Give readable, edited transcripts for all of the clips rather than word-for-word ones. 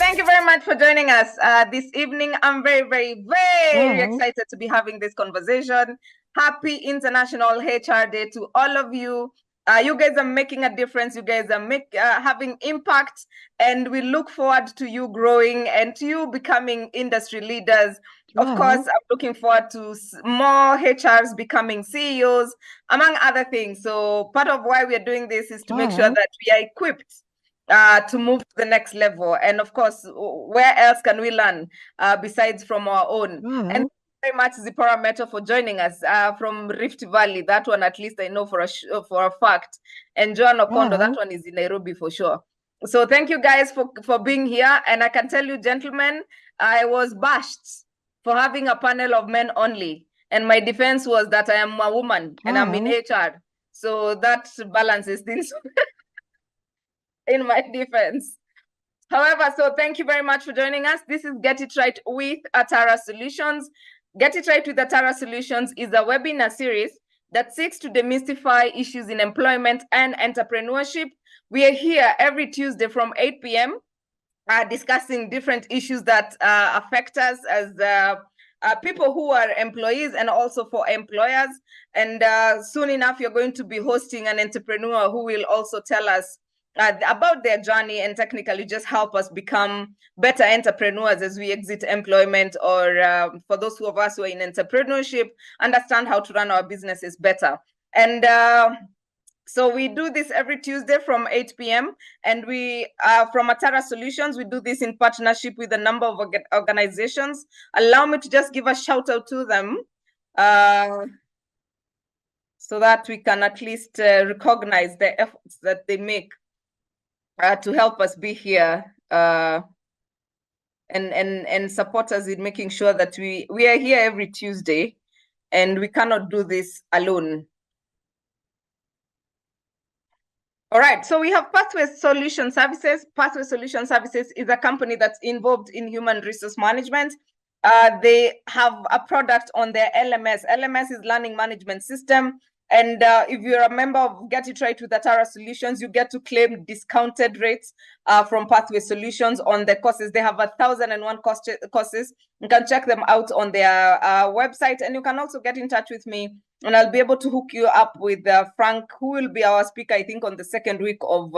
thank you very much for joining us this evening. I'm very excited to be having this conversation. Happy International HR Day to all of you. You guys are making a difference. You guys are having impact, and we look forward to you growing and to you becoming industry leaders. Of course, I'm looking forward to more HRs becoming CEOs, among other things. So part of why we are doing this is to make sure that we are equipped to move to the next level. And of course, where else can we learn besides from our own? And very much Zipporah Meto for joining us from Rift Valley. That one, at least I know for a fact. And Joan Okondo, that one is in Nairobi for sure. So thank you guys for being here. And I can tell you, gentlemen, I was bashed for having a panel of men only. And my defense was that I am a woman and I'm in HR. So that balances things in my defense. However, so thank you very much for joining us. This is Get It Right with Atara Solutions. Get It Right with Atara Solutions is a webinar series that seeks to demystify issues in employment and entrepreneurship. We are here every Tuesday from 8 p.m. Discussing different issues that affect us as people who are employees and also for employers. And soon enough, you're going to be hosting an entrepreneur who will also tell us about their journey and technically just help us become better entrepreneurs as we exit employment, or for those of us who are in entrepreneurship, understand how to run our businesses better. And so we do this every Tuesday from 8 p.m. And we, from Atara Solutions, we do this in partnership with a number of organizations. Allow me to just give a shout out to them so that we can at least recognize the efforts that they make to help us be here and support us in making sure that we are here every Tuesday, and we cannot do this alone. All right, so we have Pathway Solution Services. Pathway Solution Services is a company that's involved in human resource management. They have a product on their LMS. LMS is Learning Management System. And if you're a member of Get It Right with Atara Solutions, you get to claim discounted rates from Pathway Solutions on the courses. They have 1,001 courses. You can check them out on their website, and you can also get in touch with me, and I'll be able to hook you up with Frank, who will be our speaker, I think, on the second week of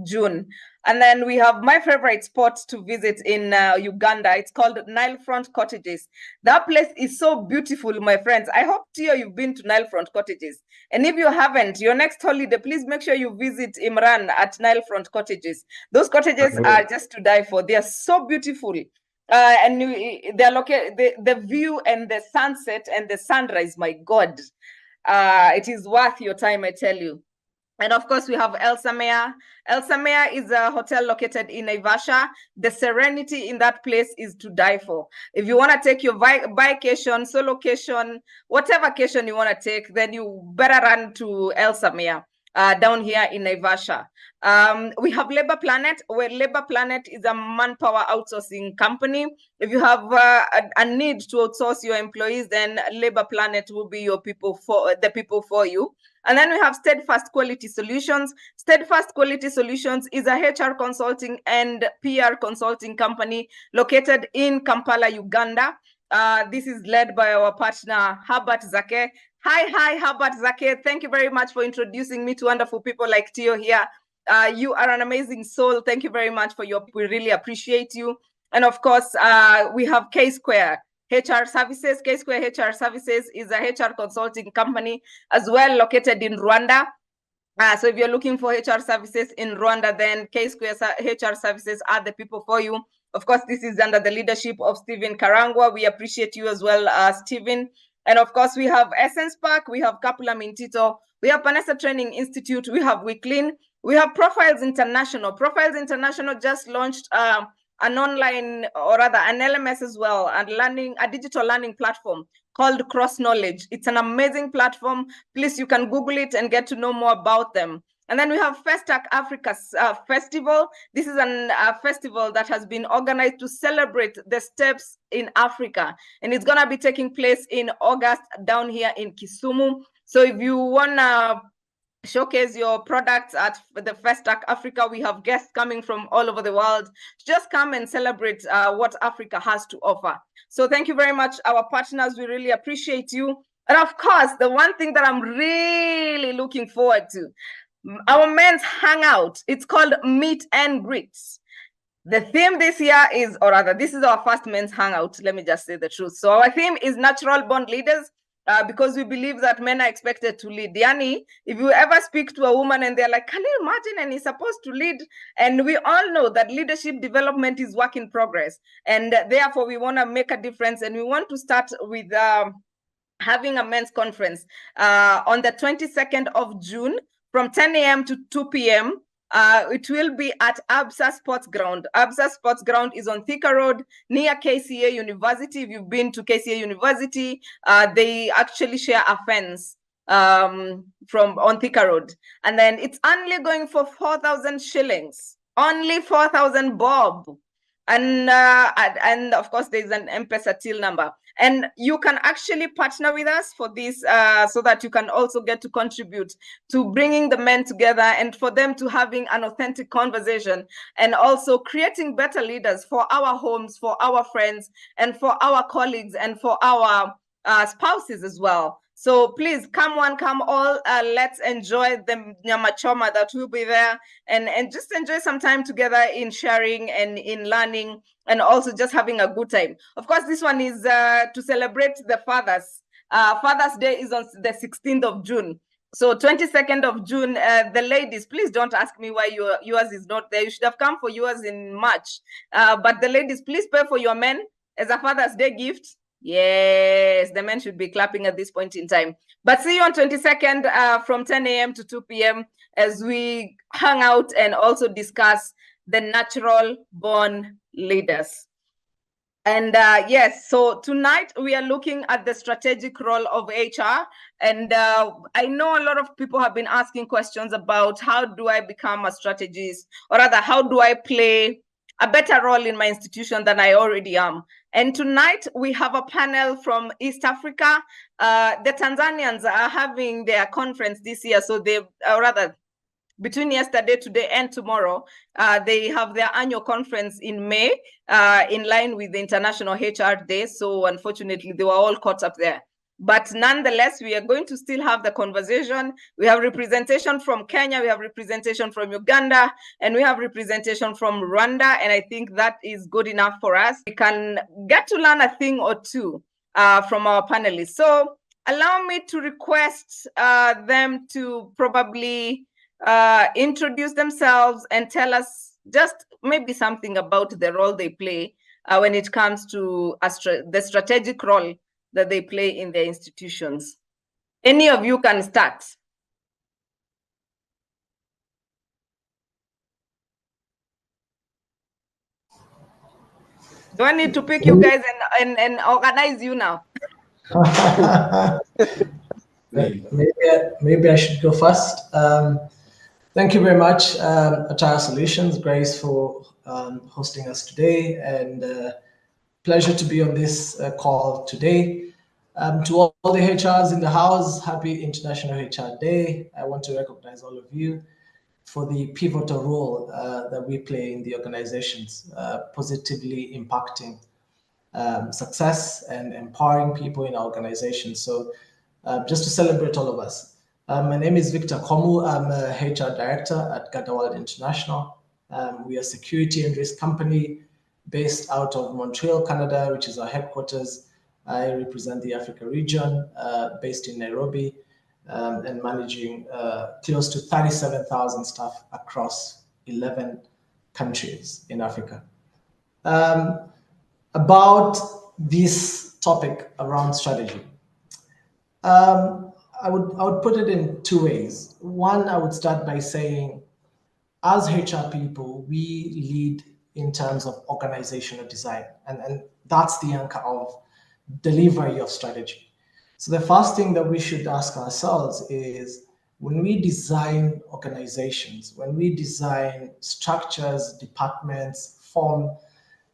June. And then we have my favorite spot to visit in Uganda. It's called Nilefront Cottages. That place is so beautiful, my friends. I hope, Tio, you've been to Nilefront Cottages. And if you haven't, your next holiday, please make sure you visit Imran at Nilefront Cottages. Those cottages are just to die for. They are so beautiful. And they're located, the view and the sunset and the sunrise, my God. It is worth your time, I tell you. And of course, we have El Samea. El Samea is a hotel located in Naivasha. The serenity in that place is to die for. If you want to take your vacation, solocation, whatever vacation you want to take, then you better run to El Samea. Down here in Naivasha. We have Labor Planet, where Labor Planet is a manpower outsourcing company. If you have a need to outsource your employees, then Labor Planet will be your people for you. And then we have Steadfast Quality Solutions. Steadfast Quality Solutions is a HR consulting and PR consulting company located in Kampala, Uganda. This is led by our partner, Herbert Zake. Hi, Herbert Zake. Thank you very much for introducing me to wonderful people like Tio here. You are an amazing soul. Thank you very much for we really appreciate you. And of course, we have K-Square HR Services. K-Square HR Services is a HR consulting company as well, located in Rwanda. So if you're looking for HR services in Rwanda, then K-Square HR Services are the people for you. Of course, this is under the leadership of Stephen Karangwa. We appreciate you as well, Stephen. And of course, we have Essence Park, we have Kapula Mintito, we have Panessa Training Institute, we have Wicklin, we have Profiles International. Profiles International just launched an online, or rather an LMS as well, and a digital learning platform called Cross Knowledge. It's an amazing platform. Please, you can Google it and get to know more about them. And then we have Festac Africa Festival. This is a festival that has been organized to celebrate the steps in Africa. And it's going to be taking place in August down here in Kisumu. So if you want to showcase your products at the Festac Africa. We have guests coming from all over the world. Just come and celebrate what Africa has to offer. So thank you very much, our partners. We really appreciate you. And of course, the one thing that I'm really looking forward to, our men's hangout. It's called Meet and Greets. The theme this year is, or rather, this is our first men's hangout. Let me just say the truth. So our theme is natural born leaders. Because we believe that men are expected to lead. Yani, if you ever speak to a woman and they're like, can you imagine, and he's supposed to lead? And we all know that leadership development is work in progress. And therefore, we want to make a difference. And we want to start with having a men's conference on the 22nd of June from 10 a.m. to 2 p.m. It will be at Absa Sports Ground. Absa Sports Ground is on Thika Road near KCA University. If you've been to KCA University, they actually share a fence from on Thika Road. And then it's only going for 4,000 shillings, only 4,000 bob. And of course, there's an M-Pesa till number. And you can actually partner with us for this so that you can also get to contribute to bringing the men together and for them to having an authentic conversation and also creating better leaders for our homes, for our friends, and for our colleagues and for our spouses as well. So please come one, come all. Let's enjoy the nyama choma that will be there and just enjoy some time together in sharing and in learning and also just having a good time. Of course, this one is to celebrate the fathers. Father's Day is on the 16th of June. So 22nd of June, the ladies, please don't ask me why yours is not there. You should have come for yours in March. But the ladies, please pay for your men as a Father's Day gift. Yes, the men should be clapping at this point in time. But see you on 22nd from 10 a.m. to 2 p.m. as we hang out and also discuss the natural born leaders. And yes, so tonight we are looking at the strategic role of HR. And I know a lot of people have been asking questions about how do I become a strategist, or rather, how do I play a better role in my institution than I already am. And tonight we have a panel from East Africa. The Tanzanians are having their conference this year. So they, or rather, between yesterday, today, and tomorrow, they have their annual conference in May, in line with the International HR Day. So unfortunately, they were all caught up there. But nonetheless, we are going to still have the conversation. We have representation from Kenya, we have representation from Uganda, and we have representation from Rwanda. And I think that is good enough for us. We can get to learn a thing or two from our panelists. So allow me to request them to probably introduce themselves and tell us just maybe something about the role they play when it comes to the strategic role that they play in their institutions. Any of you can start. Do I need to pick you guys and organize you now? Maybe I should go first. Thank you very much, Attire Solutions, Grace, for hosting us today, and pleasure to be on this call today. To all the HRs in the house, happy International HR Day. I want to recognize all of you for the pivotal role that we play in the organizations, positively impacting success and empowering people in our organizations. So just to celebrate all of us. My name is Victor Komu. I'm a HR director at Gadaworld International. We are a security and risk company based out of Montreal, Canada, which is our headquarters. I represent the Africa region, based in Nairobi, and managing close to 37,000 staff across 11 countries in Africa. About this topic around strategy, I would put it in two ways. One, I would start by saying, as HR people, we lead in terms of organizational design, and that's the anchor of delivery of strategy. So the first thing that we should ask ourselves is, when we design organizations, when we design structures, departments, form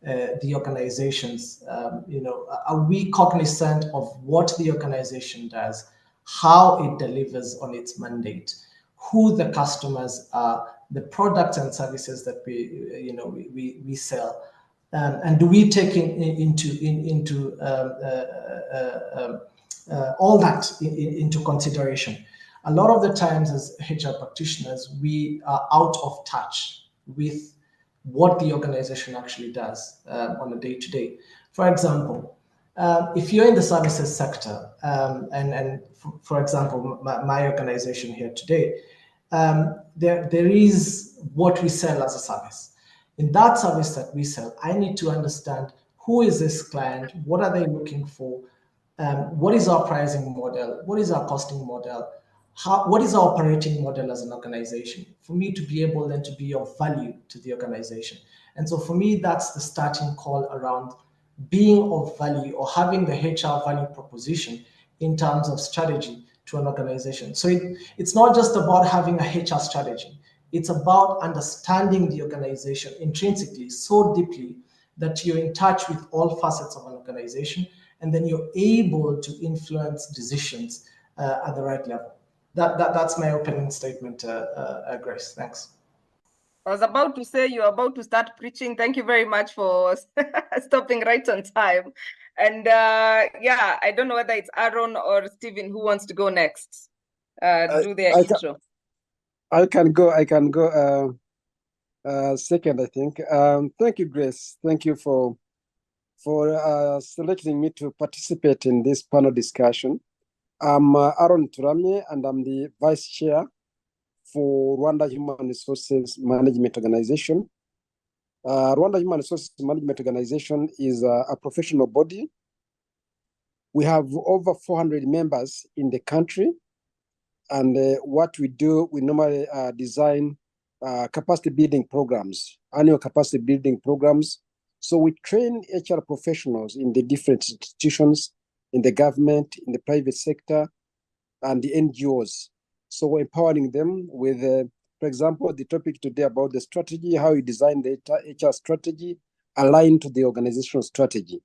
the organizations, are we cognizant of what the organization does, how it delivers on its mandate, who the customers are, the products and services that we sell, and do we take into all that into consideration? A lot of the times as HR practitioners, we are out of touch with what the organization actually does on a day-to-day. For example, if you're in the services sector, and for example, my organization here today, there is what we sell as a service. In that service that we sell, I need to understand who is this client, what are they looking for, what is our pricing model, what is our costing model, what is our operating model as an organization, for me to be able then to be of value to the organization. And so for me, that's the starting call around being of value or having the HR value proposition in terms of strategy to an organization. So it's not just about having a HR strategy. It's about understanding the organization intrinsically so deeply that you're in touch with all facets of an organization, and then you're able to influence decisions at the right level. That's my opening statement, Grace. Thanks. I was about to say you're about to start preaching. Thank you very much for stopping right on time. And yeah, I don't know whether it's Aaron or Stephen who wants to go next. Do their intro. I can go second, I think. Thank you, Grace. Thank you for selecting me to participate in this panel discussion. I'm Aaron Turami, and I'm the Vice Chair for Rwanda Human Resources Management Organization. Rwanda Human Resources Management Organization is a professional body. We have over 400 members in the country. And what we do, we normally design capacity building programs, annual capacity building programs. So we train HR professionals in the different institutions, in the government, in the private sector, and the NGOs. So we're empowering them with, for example, the topic today about the strategy, how you design the HR strategy aligned to the organizational strategy.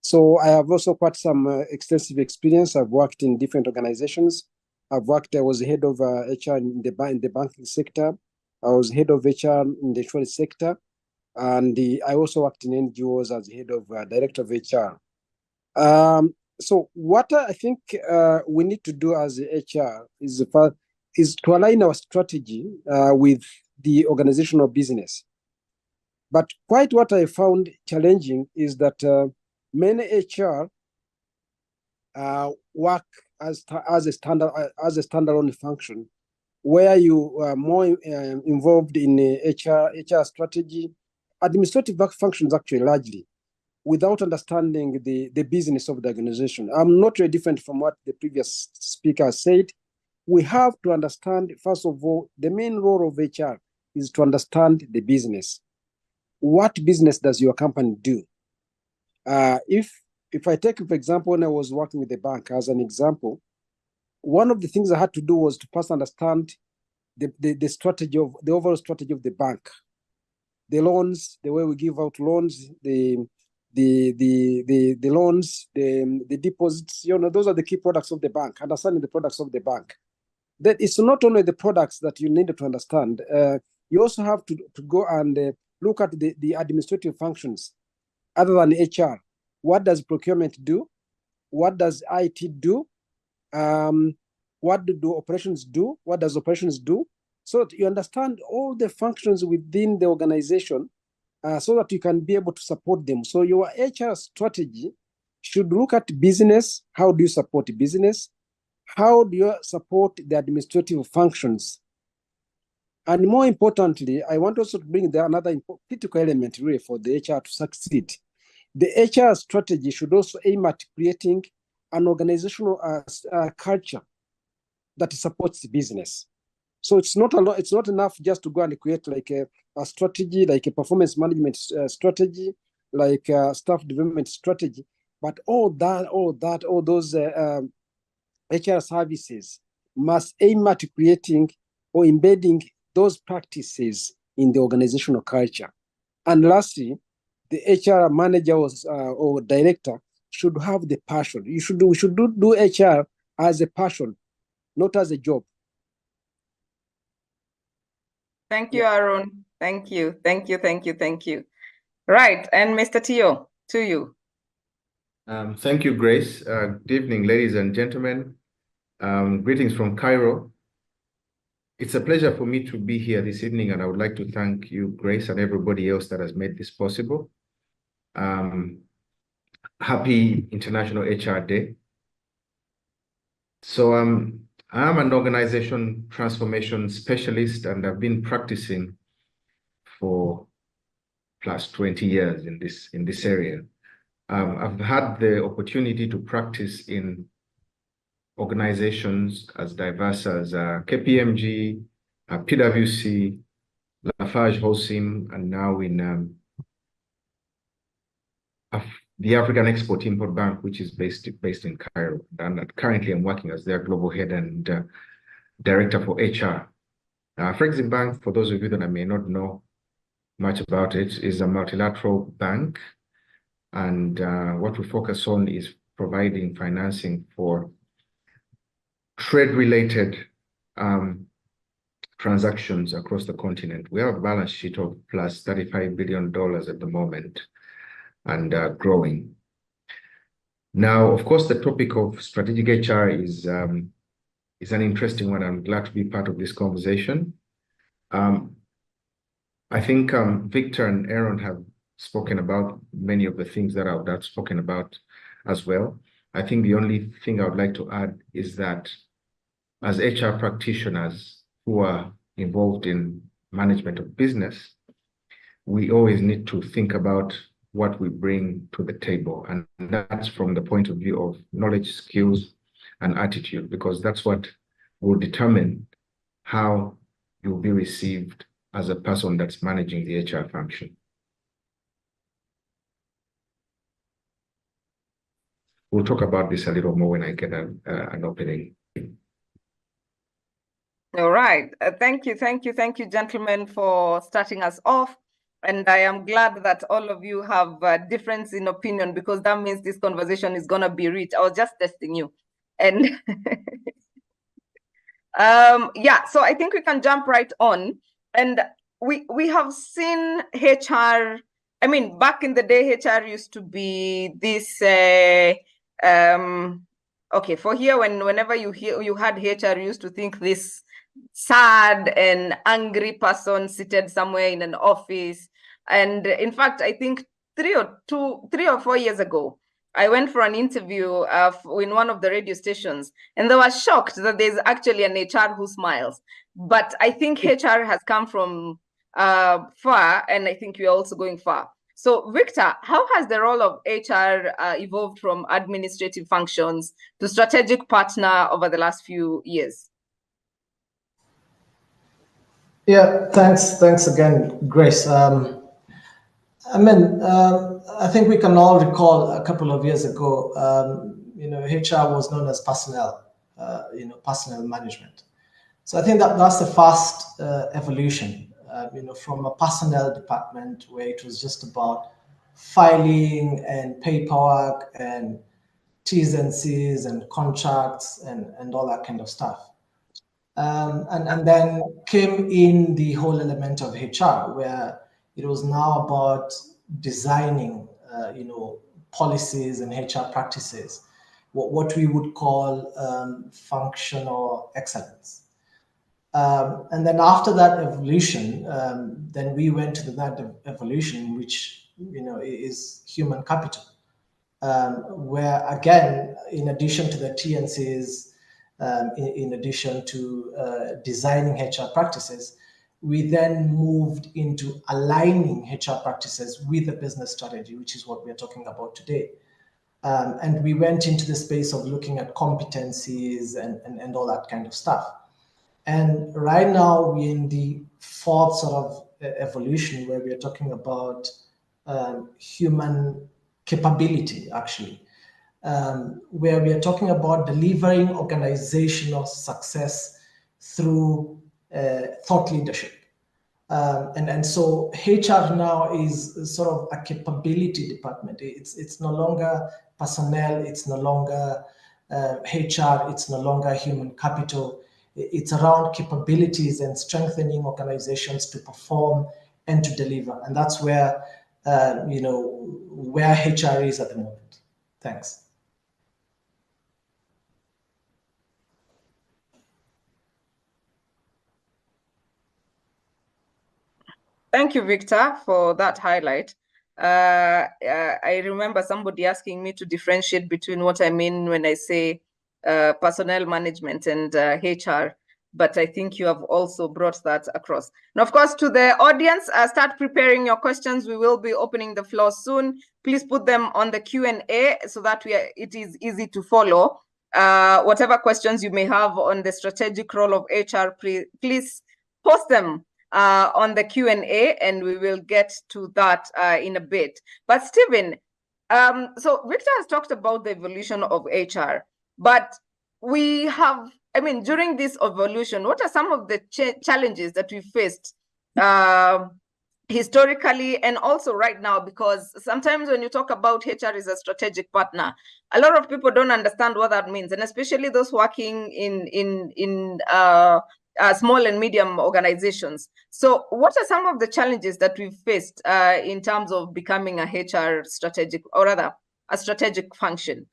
So I have also quite some extensive experience. I've worked in different organizations. I was head of HR in the banking sector. I was head of HR in the insurance sector. And I also worked in NGOs as head of director of HR. So what I think we need to do as HR is to align our strategy with the organizational business. But quite what I found challenging is that many HR work as a standalone function, where you are more involved in HR strategy, administrative functions actually largely, without understanding the business of the organization. I'm not very different from what the previous speaker said. We have to understand, first of all, the main role of HR is to understand the business. What business does your company do? If I take, for example, when I was working with the bank as an example, one of the things I had to do was to first understand the strategy of the overall strategy of the bank, the loans, the way we give out loans, the loans, the deposits. Those are the key products of the bank. Understanding the products of the bank. That it's not only the products that you need to understand. You also have to go and look at the administrative functions other than HR. What does procurement do? What does IT do? What do operations do? What does operations do? So that you understand all the functions within the organization so that you can be able to support them. So your HR strategy should look at business. How do you support business? How do you support the administrative functions? And more importantly, I want also to bring another critical element really for the HR to succeed. The HR strategy should also aim at creating an organizational culture that supports the business. So it's not enough just to go and create like a strategy, like a performance management strategy, like a staff development strategy, but all those HR services must aim at creating or embedding those practices in the organizational culture. And lastly, the HR manager or director should have the passion. We should do HR as a passion, not as a job. Thank you, Aaron. Thank you. Thank you. Thank you. Thank you. Right. And Mr. Tio, to you. Thank you, Grace. Good evening, ladies and gentlemen. Greetings from Cairo. It's a pleasure for me to be here this evening, and I would like to thank you, Grace, and everybody else that has made this possible. Happy International HR Day. So I'm an organization transformation specialist, and I've been practicing for plus 20 years in this area. I've had the opportunity to practice in organizations as diverse as KPMG, PwC, Lafarge Holcim, and now in the African Export-Import Bank, which is based in Cairo. And currently I'm working as their global head and director for HR. Afrexim Bank, for those of you that I may not know much about it, is a multilateral bank. And what we focus on is providing financing for trade-related transactions across the continent. We have a balance sheet of plus $35 billion at the moment and growing. Now, of course, the topic of strategic HR is an interesting one. I'm glad to be part of this conversation. I think Victor and Aaron have spoken about many of the things that I've spoken about as well. I think the only thing I would like to add is that as HR practitioners who are involved in management of business, we always need to think about what we bring to the table. And that's from the point of view of knowledge, skills, and attitude, because that's what will determine how you'll be received as a person that's managing the HR function. We'll talk about this a little more when I get an opening. All right. Thank you, gentlemen, for starting us off. And I am glad that all of you have a difference in opinion, because that means this conversation is going to be rich. I was just testing you. And yeah, so I think we can jump right on. And we have seen HR. I mean, back in the day, HR used to be this, okay, for here, whenever you had HR, you used to think this sad and angry person seated somewhere in an office. And in fact, I think 3 or 4 years ago, I went for an interview in one of the radio stations, and they were shocked that there's actually an HR who smiles. But I think HR has come from far, and I think we're also going far. So Victor, how has the role of HR evolved from administrative functions to strategic partner over the last few years? Yeah, thanks again, Grace. I mean, I think we can all recall a couple of years ago, HR was known as personnel, personnel management. So I think that's the first evolution, from a personnel department where it was just about filing and paperwork and T's and C's and contracts and all that kind of stuff. And then came in the whole element of HR, where it was now about designing, policies and HR practices, what we would call functional excellence. And then after that evolution, then we went to that evolution, which is human capital, where again, in addition to the T&Cs, in addition to designing HR practices, we then moved into aligning HR practices with the business strategy, which is what we're talking about today. And we went into the space of looking at competencies and all that kind of stuff. And right now we're in the fourth sort of evolution, where we are talking about human capability, actually. Where we are talking about delivering organizational success through thought leadership. And so HR now is sort of a capability department. It's no longer personnel, it's no longer HR, it's no longer human capital. It's around capabilities and strengthening organizations to perform and to deliver. And that's where, where HR is at the moment. Thanks. Thank you, Victor, for that highlight. I remember somebody asking me to differentiate between what I mean when I say personnel management and HR, but I think you have also brought that across. And of course, to the audience, start preparing your questions. We will be opening the floor soon. Please put them on the Q&A so that it is easy to follow. Whatever questions you may have on the strategic role of HR, please post them on the Q&A, and we will get to that in a bit. But Stephen, so Victor has talked about the evolution of HR, but we have, during this evolution, what are some of the challenges that we faced historically and also right now? Because sometimes when you talk about HR as a strategic partner, a lot of people don't understand what that means, and especially those working in small and medium organizations. So what are some of the challenges that we've faced in terms of becoming a HR strategic, or rather a strategic function?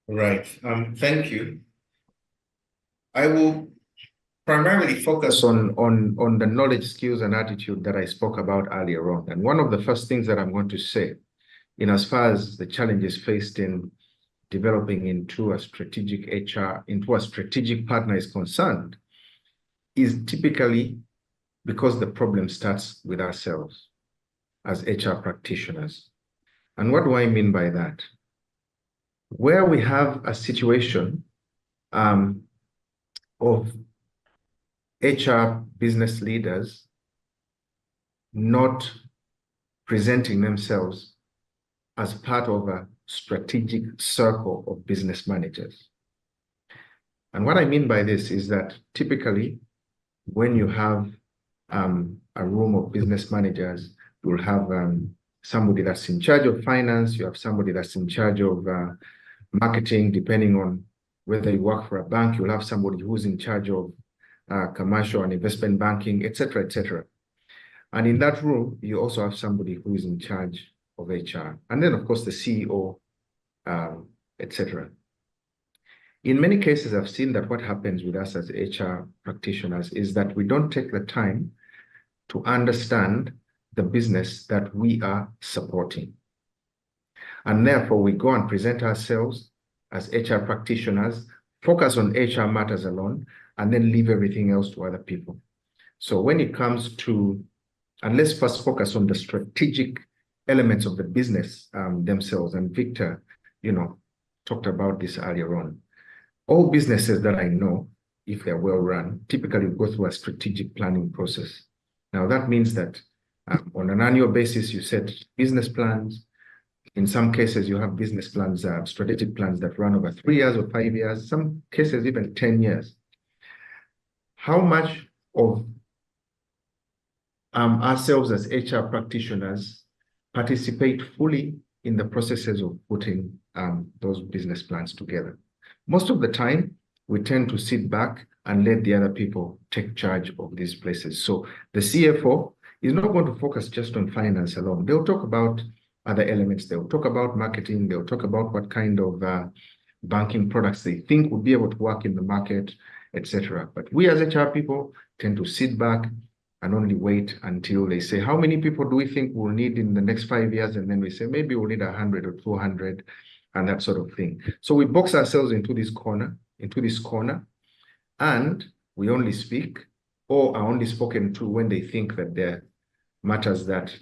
Right. Thank you. I will primarily focus on the knowledge, skills, and attitude that I spoke about earlier on. And one of the first things that I'm going to say, in as far as the challenges faced in developing into a strategic HR, into a strategic partner is concerned, is typically because the problem starts with ourselves as HR practitioners. And what do I mean by that? Where we have a situation of HR business leaders not presenting themselves as part of a strategic circle of business managers. And what I mean by this is that typically when you have a room of business managers, you'll have somebody that's in charge of finance, you have somebody that's in charge of marketing, depending on whether you work for a bank, you'll have somebody who's in charge of commercial and investment banking, etc., etc. And in that room, you also have somebody who is in charge of HR. And then, of course, the CEO, etc. In many cases, I've seen that what happens with us as HR practitioners is that we don't take the time to understand the business that we are supporting. And therefore, we go and present ourselves as HR practitioners, focus on HR matters alone, and then leave everything else to other people. So when it comes to, and let's first focus on the strategic elements of the business themselves. And Victor, talked about this earlier on. All businesses that I know, if they're well run, typically go through a strategic planning process. Now, that means that on an annual basis, you set business plans. In some cases, you have business plans, strategic plans that run over 3 years or 5 years, some cases even 10 years. How much of ourselves as HR practitioners participate fully in the processes of putting those business plans together? Most of the time, we tend to sit back and let the other people take charge of these places. So the CFO is not going to focus just on finance alone. They'll talk about other elements. They'll talk about marketing. They'll talk about what kind of banking products they think would be able to work in the market, etc. But we as HR people tend to sit back and only wait until they say, how many people do we think we'll need in the next 5 years? And then we say, maybe we'll need 100 or 200 and that sort of thing. So we box ourselves into this corner, and we only speak or are only spoken to when they think that they're matters that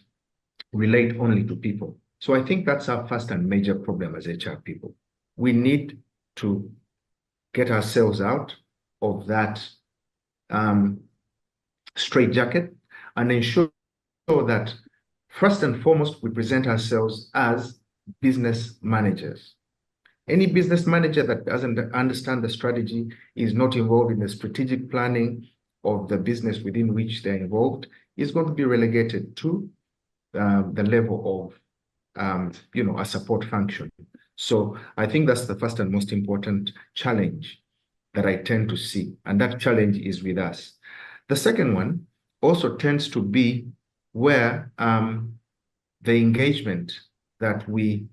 relate only to people. So I think that's our first and major problem as HR people. We need to get ourselves out of that straitjacket and ensure that first and foremost, we present ourselves as business managers. Any business manager that doesn't understand the strategy, is not involved in the strategic planning of the business within which they're involved, is going to be relegated to the level of, a support function. So I think that's the first and most important challenge that I tend to see, and that challenge is with us. The second one also tends to be where the engagement that we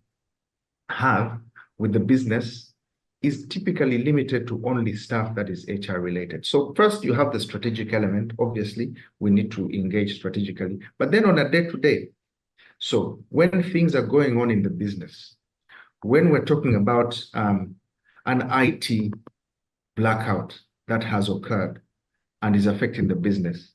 have with the business is typically limited to only stuff that is HR related. So first you have the strategic element. Obviously, we need to engage strategically, but then on a day-to-day. So when things are going on in the business, when we're talking about an IT blackout that has occurred and is affecting the business,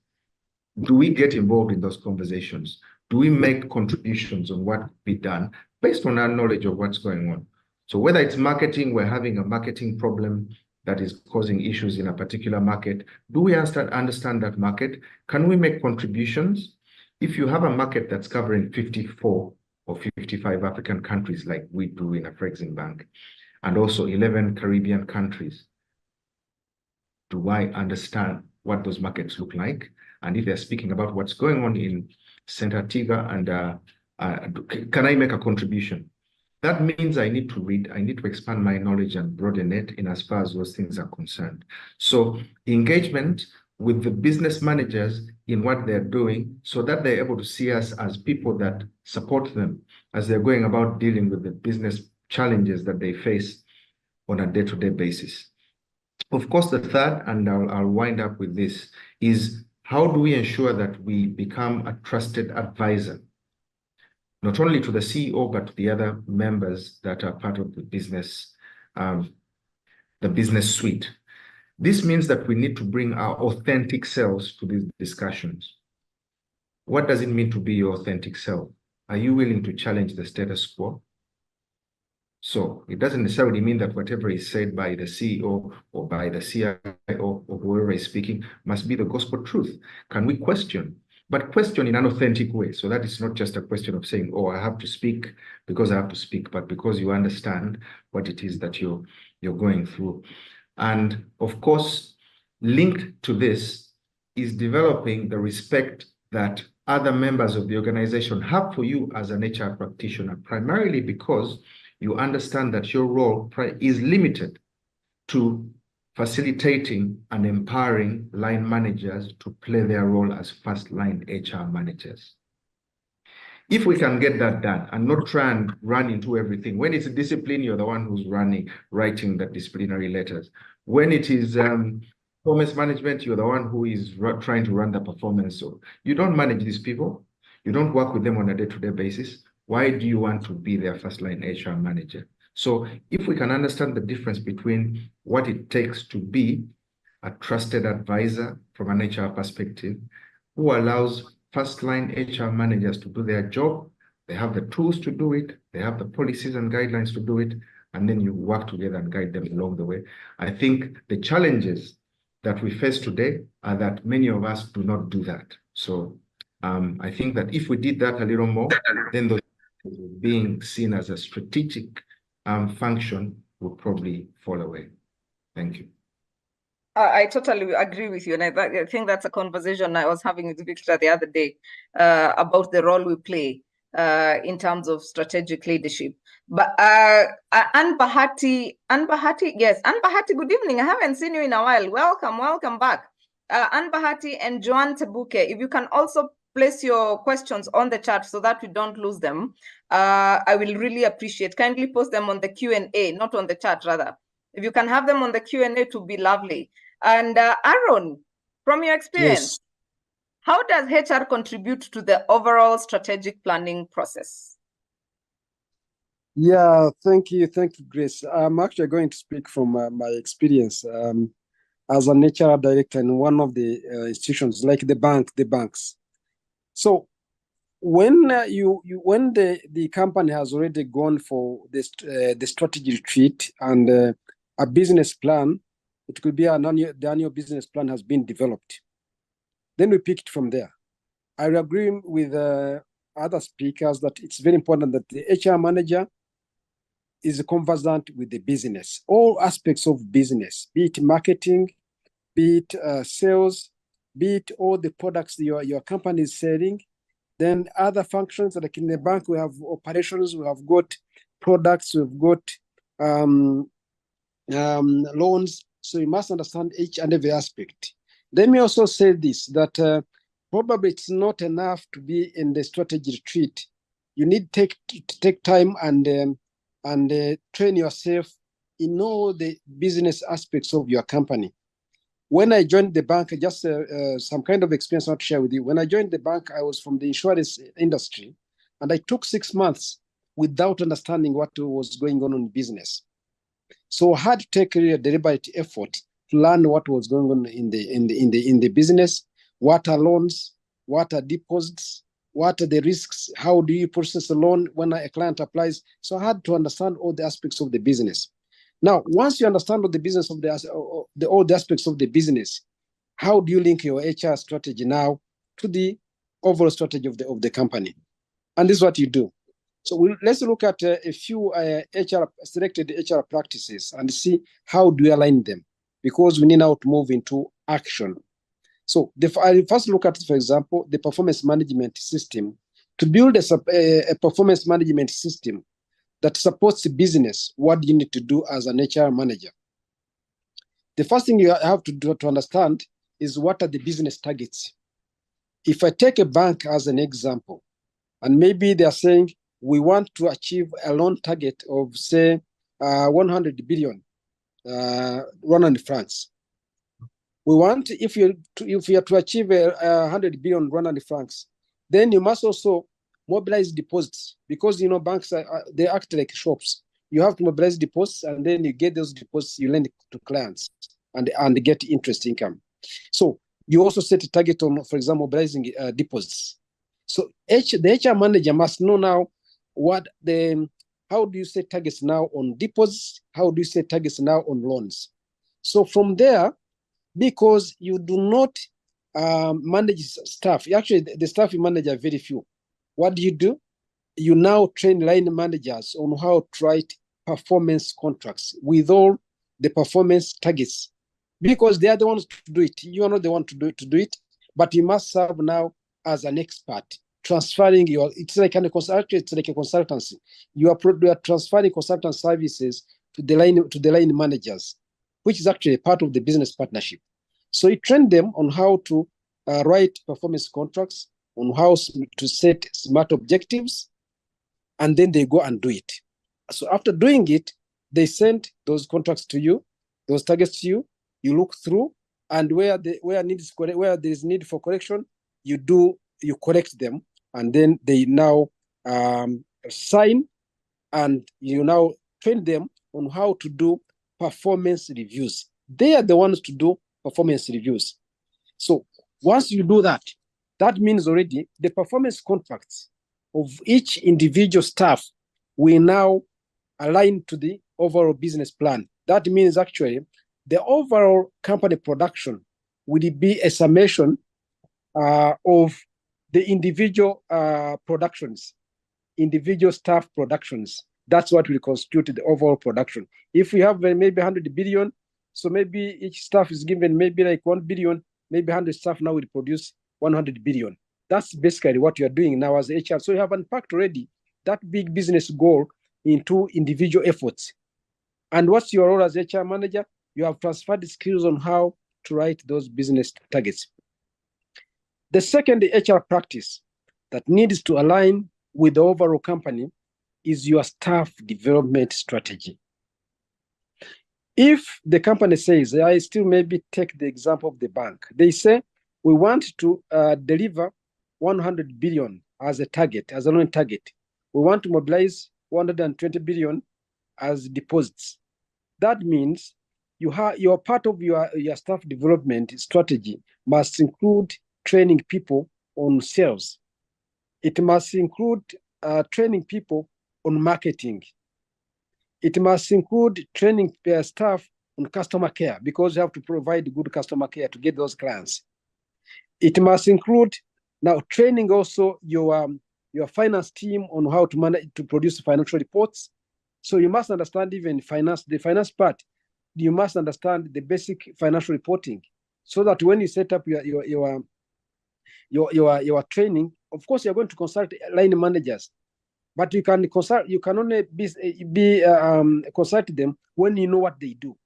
do we get involved in those conversations? Do we make contributions on what could be done based on our knowledge of what's going on? So whether it's marketing, we're having a marketing problem that is causing issues in a particular market. Do we understand that market? Can we make contributions? If you have a market that's covering 54 or 55 African countries like we do in Afreximbank, and also 11 Caribbean countries, do I understand what those markets look like? And if they're speaking about what's going on in St. Antigua, and can I make a contribution? That means I need to read, I need to expand my knowledge and broaden it in as far as those things are concerned. So engagement with the business managers in what they're doing so that they're able to see us as people that support them as they're going about dealing with the business challenges that they face on a day-to-day basis. Of course, the third, and I'll wind up with this, is how do we ensure that we become a trusted advisor, not only to the CEO, but to the other members that are part of the business suite. This means that we need to bring our authentic selves to these discussions. What does it mean to be your authentic self? Are you willing to challenge the status quo? So it doesn't necessarily mean that whatever is said by the CEO or by the CIO or whoever is speaking must be the gospel truth. Can we question? But question in an authentic way. So that it's not just a question of saying, oh, I have to speak because I have to speak, but because you understand what it is that you're going through. And of course, linked to this is developing the respect that other members of the organization have for you as an HR practitioner, primarily because you understand that your role is limited to facilitating and empowering line managers to play their role as first-line HR managers. If we can get that done and not try and run into everything, when it's discipline, you're the one who's writing the disciplinary letters. When it is performance management, you're the one who is trying to run the performance. So you don't manage these people. You don't work with them on a day-to-day basis. Why do you want to be their first-line HR manager? So if we can understand the difference between what it takes to be a trusted advisor from an HR perspective, who allows first-line HR managers to do their job, they have the tools to do it, they have the policies and guidelines to do it, and then you work together and guide them along the way. I think the challenges that we face today are that many of us do not do that. So I think that if we did that a little more, then those being seen as a strategic function would probably fall away. Thank you. I totally agree with you. And I think that's a conversation I was having with Victor the other day about the role we play in terms of strategic leadership. But Anne Bahati, yes, Anne Bahati, good evening. I haven't seen you in a while. Welcome back. Anne Bahati and Joan Tebuke, if you can also place your questions on the chat so that we don't lose them, I will really appreciate. Kindly post them on the Q&A, not on the chat, rather. If you can have them on the Q&A, it would be lovely. And Aaron, from your experience, Yes. how does HR contribute to the overall strategic planning process? Yeah, thank you, Grace. I'm actually going to speak from my experience as an HR director in one of the institutions, like the banks. So when when the company has already gone for the strategy retreat and a business plan, it could be the annual business plan has been developed. Then we pick it from there. I agree with other speakers that it's very important that the HR manager is conversant with the business, all aspects of business, be it marketing, be it sales, be it all the products your company is selling. Then other functions, like in the bank, we have operations, we have got products, we've got loans. So you must understand each and every aspect. Let me also say this, that probably it's not enough to be in the strategy retreat. You need to take time and train yourself in all the business aspects of your company. When I joined the bank, just some kind of experience I want to share with you. When I joined the bank, I was from the insurance industry, and I took 6 months without understanding what was going on in business. So I had to take a deliberate effort to learn what was going on in the business. What are loans? What are deposits? What are the risks? How do you process a loan when a client applies? So I had to understand all the aspects of the business. Now, once you understand all the business of all the aspects of the business, how do you link your HR strategy now to the overall strategy of the company? And this is what you do. So let's look at a few selected HR practices and see how do you align them, because we need now to move into action. So I first look at, for example, the performance management system. To build a performance management system that supports the business, what do you need to do as an HR manager? The first thing you have to do to understand is what are the business targets. If I take a bank as an example, and maybe they are saying we want to achieve a loan target of, say, 100 billion RON francs. We want, if you are to achieve 100 billion RON francs, then you must also mobilize deposits, because banks they act like shops. You have to mobilize deposits, and then you get those deposits, you lend to clients and get interest income. So you also set a target on, for example, mobilizing deposits. So the HR manager must know now how do you set targets now on deposits? How do you set targets now on loans? So from there, because you do not manage staff, actually the staff you manage are very few. What do? You now train line managers on how to write performance contracts with all the performance targets, because they are the ones to do it. You are not the one to do it, but you must serve now as an expert, transferring it's like a consultancy. You are transferring consultant services to the line managers, which is actually part of the business partnership. So you train them on how to write performance contracts, on how to set smart objectives, and then they go and do it. So after doing it, they send those contracts to you, those targets to you. You look through, and where there is need for correction, you correct them, and then they now sign, and you now train them on how to do performance reviews. They are the ones to do performance reviews. So once you do that, that means already the performance contracts of each individual staff will now align to the overall business plan. That means actually the overall company production will be a summation of the individual productions, individual staff productions. That's what will constitute the overall production. If we have maybe 100 billion, so maybe each staff is given maybe like 1 billion, maybe 100 staff now will produce 100 billion. That's basically what you're doing now as HR. So you have unpacked already that big business goal into individual efforts. And what's your role as HR manager? You have transferred the skills on how to write those business targets. The second HR practice that needs to align with the overall company is your staff development strategy. If the company says, I still maybe take the example of the bank, they say, we want to deliver 100 billion as a target, as a loan target. We want to mobilize 120 billion as deposits. That means your part of your staff development strategy must include training people on sales. It must include training people on marketing. It must include training staff on customer care, because you have to provide good customer care to get those clients. It must include now training also your finance team on how to manage to produce financial reports. So you must understand even the finance part. You must understand the basic financial reporting, so that when you set up your training, of course you're going to consult line managers, but you can only consult them when you know what they do,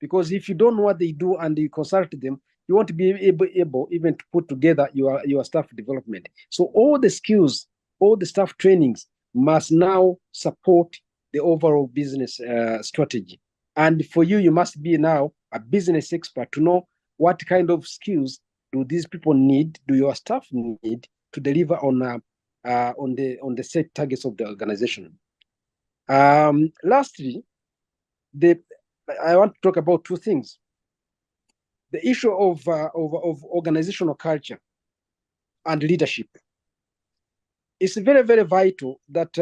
because if you don't know what they do and you consult them, you won't be able even to put together your staff development. So all the skills, all the staff trainings must now support the overall business strategy. And for you, you must be now a business expert to know what kind of skills do these people need, do your staff need to deliver on the set targets of the organization. Lastly, I want to talk about two things. The issue of organizational culture and leadership. It's very, very vital that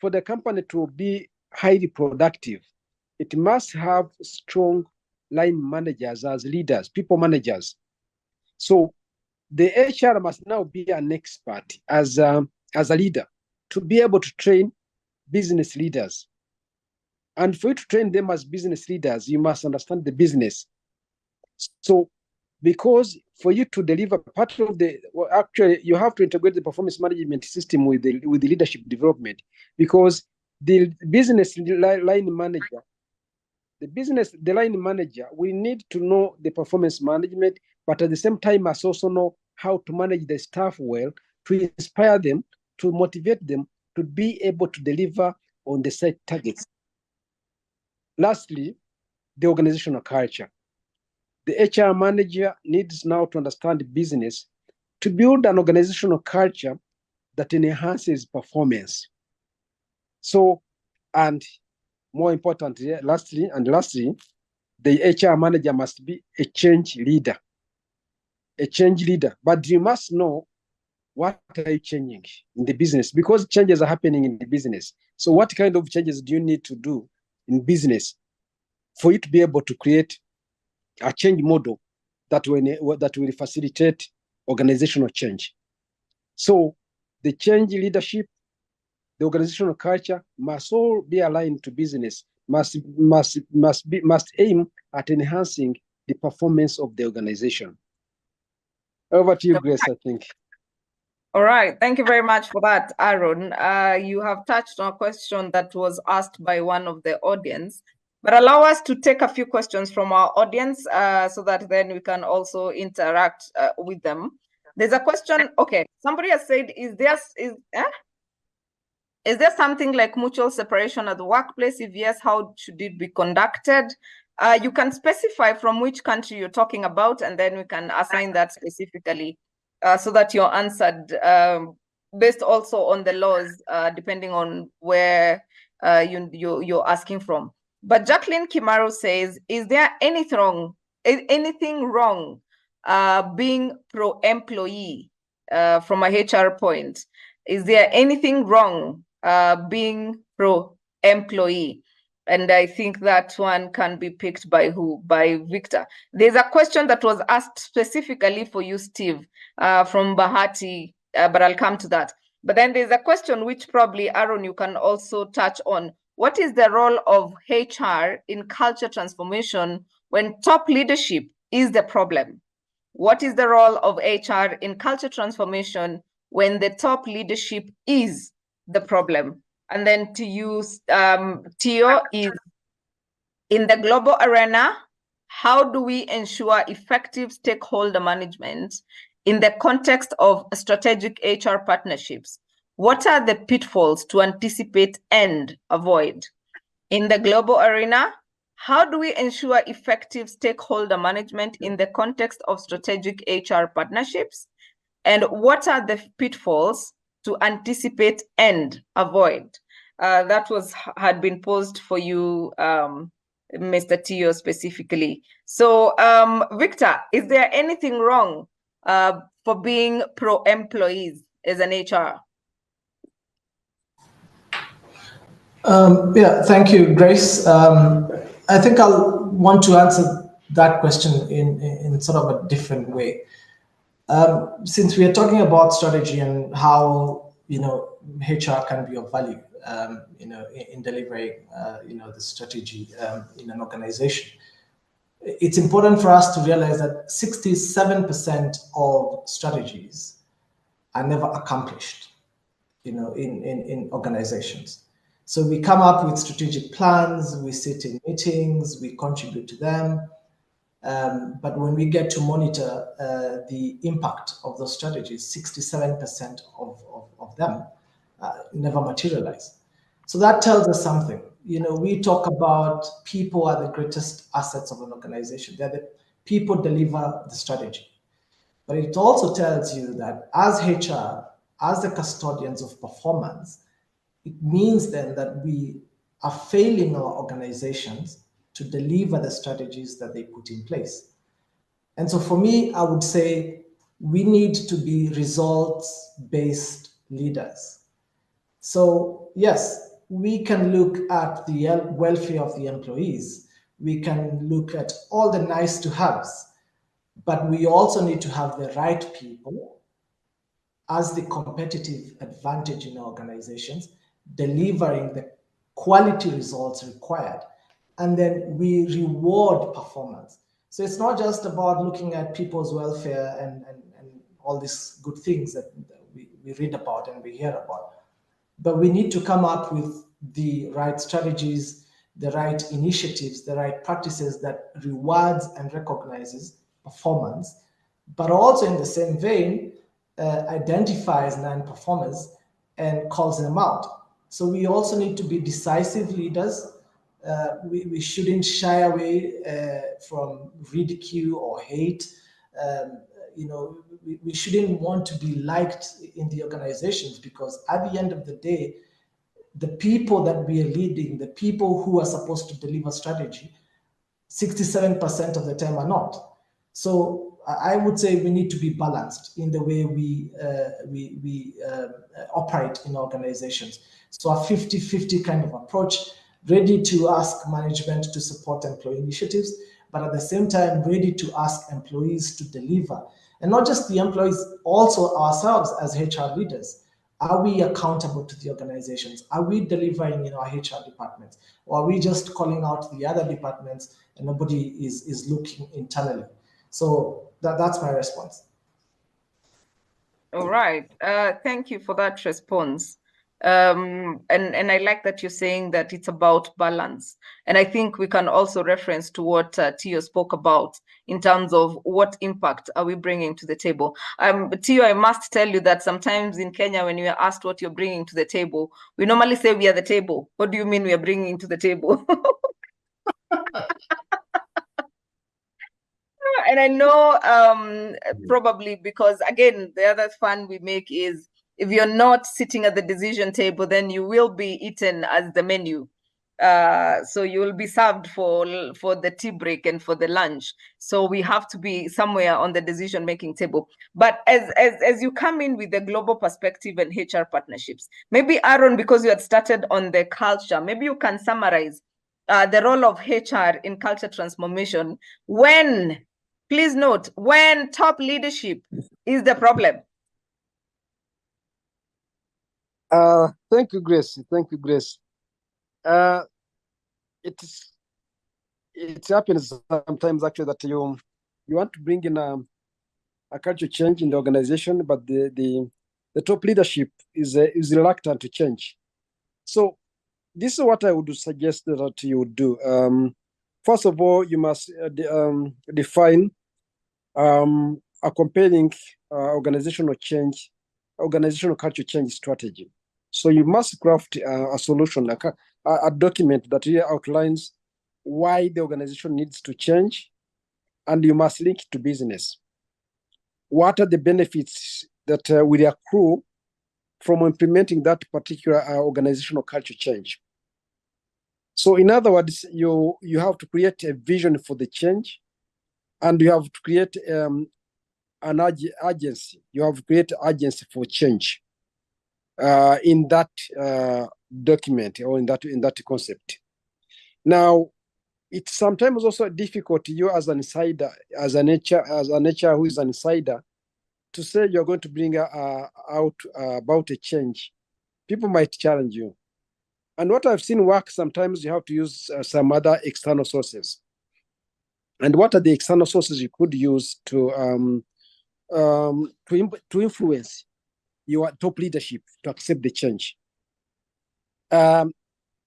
for the company to be highly productive, it must have strong line managers as leaders, people managers. So the HR must now be an expert as a leader to be able to train business leaders. And for you to train them as business leaders, you must understand the business. So because for you to deliver part of actually you have to integrate the performance management system with the leadership development, because the business line manager, the line manager will need to know the performance management, but at the same time must also know how to manage the staff well, to inspire them, to motivate them to be able to deliver on the set targets. Lastly, the organizational culture. The HR manager needs now to understand the business to build an organizational culture that enhances performance. So, and more importantly, lastly, the HR manager must be a change leader. But you must know what are you changing in the business, because changes are happening in the business. So what kind of changes do you need to do in business for you to be able to create a change model that will facilitate organizational change? So the change leadership, the organizational culture must all be aligned to business, must aim at enhancing the performance of the organization. Over to you, Grace, I think. All right, thank you very much for that, Aaron. You have touched on a question that was asked by one of the audience, but allow us to take a few questions from our audience so that then we can also interact with them. There's a question, okay, somebody has said, is there something like mutual separation at the workplace? If yes, how should it be conducted? You can specify from which country you're talking about, and then we can assign that specifically so that you're answered based also on the laws, depending on where you're asking from. But Jacqueline Kimaru says, is there anything wrong being pro-employee from a HR point? Is there anything wrong being pro-employee? And I think that one can be picked by who? By Victor. There's a question that was asked specifically for you, Steve, from Bahati, but I'll come to that. But then there's a question which probably, Aaron, you can also touch on. What is the role of HR in culture transformation when top leadership is the problem? What is the role of HR in culture transformation when the top leadership is the problem? And then to use Tio is, in the global arena, how do we ensure effective stakeholder management in the context of strategic HR partnerships? What are the pitfalls to anticipate and avoid? In the global arena, how do we ensure effective stakeholder management in the context of strategic HR partnerships? And what are the pitfalls to anticipate and avoid? That had been posed for you, Mr. Tio, specifically. So, Victor, is there anything wrong for being pro-employees as an HR? Yeah, thank you, Grace. I think I'll want to answer that question in sort of a different way. Since we are talking about strategy and how HR can be of value, in delivering the strategy in an organization, it's important for us to realize that 67% of strategies are never accomplished, in organizations. So we come up with strategic plans, we sit in meetings, we contribute to them. But when we get to monitor the impact of those strategies, 67% of them never materialize. So that tells us something. You know, we talk about people are the greatest assets of an organization. They're the people deliver the strategy. But it also tells you that as HR, as the custodians of performance, it means then that we are failing our organizations to deliver the strategies that they put in place. And so for me, I would say we need to be results-based leaders. So yes, we can look at the welfare of the employees. We can look at all the nice to haves, but we also need to have the right people as the competitive advantage in our organizations, delivering the quality results required. And then we reward performance. So it's not just about looking at people's welfare and all these good things that we read about and we hear about. But we need to come up with the right strategies, the right initiatives, the right practices that rewards and recognizes performance, but also in the same vein, identifies non-performers and calls them out. So we also need to be decisive leaders. We shouldn't shy away from ridicule or hate. You know, we shouldn't want to be liked in the organizations, because at the end of the day, the people that we are leading, the people who are supposed to deliver strategy, 67% of the time are not. So I would say we need to be balanced in the way we operate in organizations. So a 50-50 kind of approach, ready to ask management to support employee initiatives, but at the same time, ready to ask employees to deliver. And not just the employees, also ourselves as HR leaders. Are we accountable to the organizations? Are we delivering in our HR departments? Or are we just calling out the other departments and nobody is looking internally? So that's my response. All right. Thank you for that response. And I like that you're saying that it's about balance. And I think we can also reference to what Tio spoke about in terms of what impact are we bringing to the table. Tio, I must tell you that sometimes in Kenya, when we are asked what you're bringing to the table, we normally say we are the table. What do you mean we are bringing to the table? And I know probably because, again, the other fun we make is if you're not sitting at the decision table, then you will be eaten as the menu. So you will be served for the tea break and for the lunch. So we have to be somewhere on the decision-making table. But as you come in with the global perspective and HR partnerships, maybe Aaron, because you had started on the culture, maybe you can summarize the role of HR in culture transformation when, please note, when top leadership is the problem. Thank you, Grace. Thank you, Grace. It happens sometimes actually that you want to bring in a culture change in the organization, but the top leadership is reluctant to change. So this is what I would suggest that you would do. First of all, you must define a compelling organizational culture change strategy. So you must craft a solution, a document that really outlines why the organization needs to change, and you must link it to business. What are the benefits that will accrue from implementing that particular organizational culture change? So in other words, you have to create a vision for the change, and you have to create an agency. You have to create agency for change in that document or in that concept. Now, it's sometimes also difficult to you as an insider, as an HR who is an insider, to say you're going to bring out about a change. People might challenge you. And what I've seen work, sometimes you have to use some other external sources. And what are the external sources you could use to influence your top leadership to accept the change?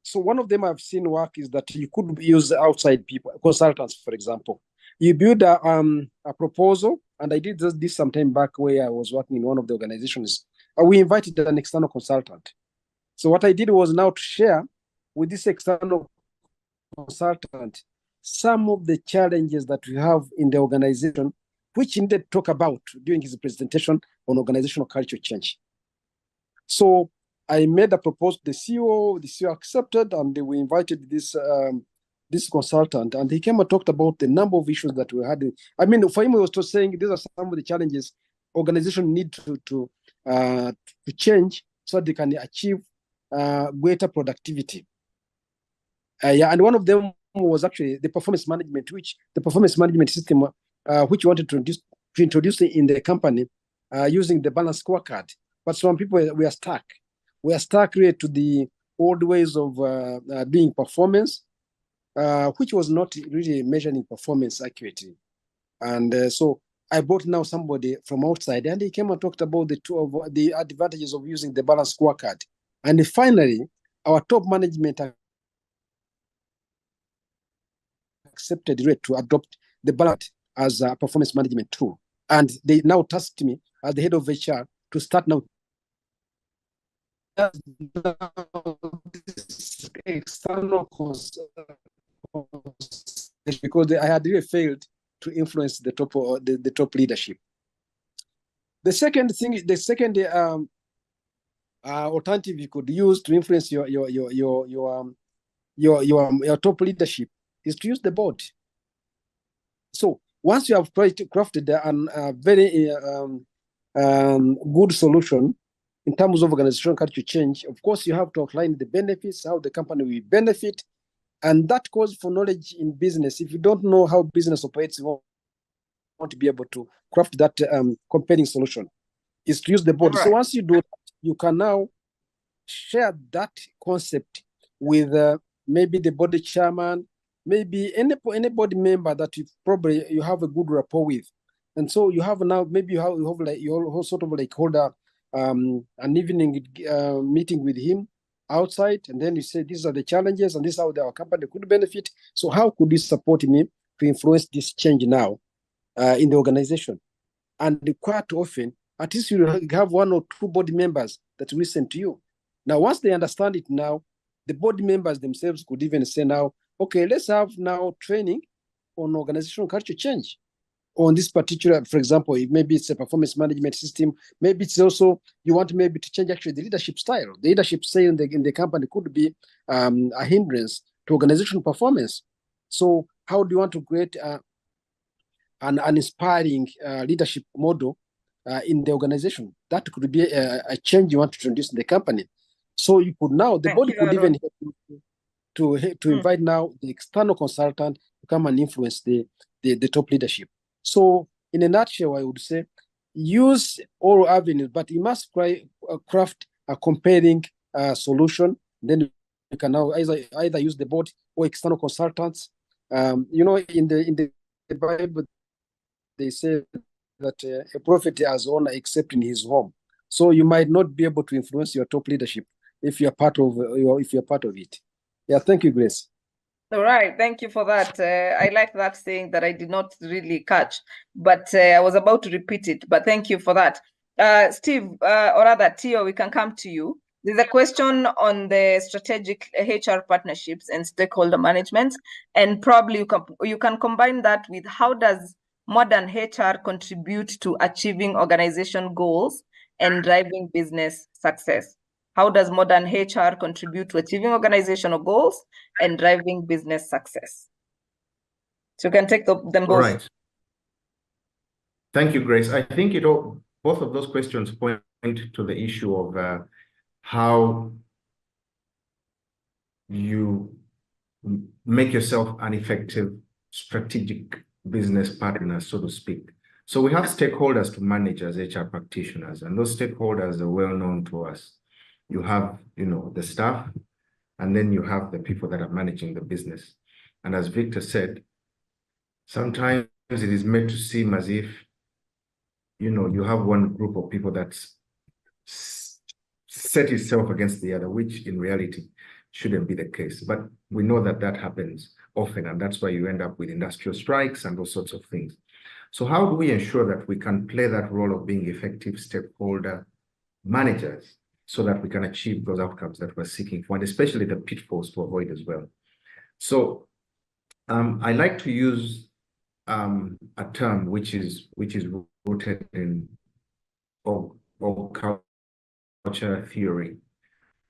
So one of them I've seen work is that you could use outside people, consultants, for example. You build a proposal, and I did this some time back where I was working in one of the organizations. We invited an external consultant. So what I did was now to share with this external consultant some of the challenges that we have in the organization, which he needed to talk about during his presentation on organizational culture change. So I made a proposal to the CEO accepted, and we invited this consultant, and he came and talked about the number of issues that we had. I mean, for him, he was just saying these are some of the challenges organizations need to change so that they can achieve greater productivity. And one of them was actually the performance management, system, which we wanted to introduce in the company using the balanced scorecard. But some people we are stuck. We are stuck really to the old ways of doing performance, which was not really measuring performance accurately. And so I brought now somebody from outside, and he came and talked about the advantages of using the balanced scorecard. And finally, our top management accepted to adopt the balance as a performance management tool. And they now tasked me as the head of HR to start now external because I had really failed to influence the top leadership. The second alternative you could use to influence your top leadership is to use the board. So once you have crafted a very good solution in terms of organizational culture change, of course, you have to outline the benefits, how the company will benefit, and that calls for knowledge in business. If you don't know how business operates, you want to be able to craft that compelling solution, is to use the board. Right. So once you do that, you can now share that concept with maybe the board chairman, maybe any board member that you have a good rapport with. And so you have now, maybe you have like, you sort of like hold an evening meeting with him outside, and then you say, these are the challenges and this is how our company could benefit. So how could you support me to influence this change now in the organization? And quite often, at least you have one or two board members that listen to you. Now, once they understand it now, the board members themselves could even say now, okay, let's have now training on organizational culture change on this particular, for example, maybe it's a performance management system. Maybe it's also, you want maybe to change actually the leadership style. The leadership style in the company could be a hindrance to organizational performance. So how do you want to create an inspiring leadership model in the organization? That could be a change you want to introduce in the company. So you could now, the body could even to invite now the external consultant to come and influence the top leadership. So in a nutshell, I would say use all avenues, but you must craft a compelling solution. Then you can now either use the board or external consultants. You know, in the Bible, they say that a prophet has honor except in his home. So you might not be able to influence your top leadership if you're part of it. Yeah, thank you, Grace. All right, thank you for that. I like that saying that I did not really catch, but I was about to repeat it, but thank you for that. Steve, or rather, Theo, we can come to you. There's a question on the strategic HR partnerships and stakeholder management, and probably you can combine that with how does modern HR contribute to achieving organization goals and driving business success? How does modern HR contribute to achieving organizational goals and driving business success? So you can take them both. All right. Thank you, Grace. I think both of those questions point to the issue of how you make yourself an effective strategic business partner, so to speak. So we have stakeholders to manage as HR practitioners, and those stakeholders are well known to us. You have, the staff, and then you have the people that are managing the business. And as Victor said, sometimes it is made to seem as if, you have one group of people that's set itself against the other, which in reality, shouldn't be the case. But we know that that happens often, and that's why you end up with industrial strikes and those sorts of things. So how do we ensure that we can play that role of being effective stakeholder managers so that we can achieve those outcomes that we're seeking for, and especially the pitfalls to avoid as well? So I like to use a term which is rooted in culture theory,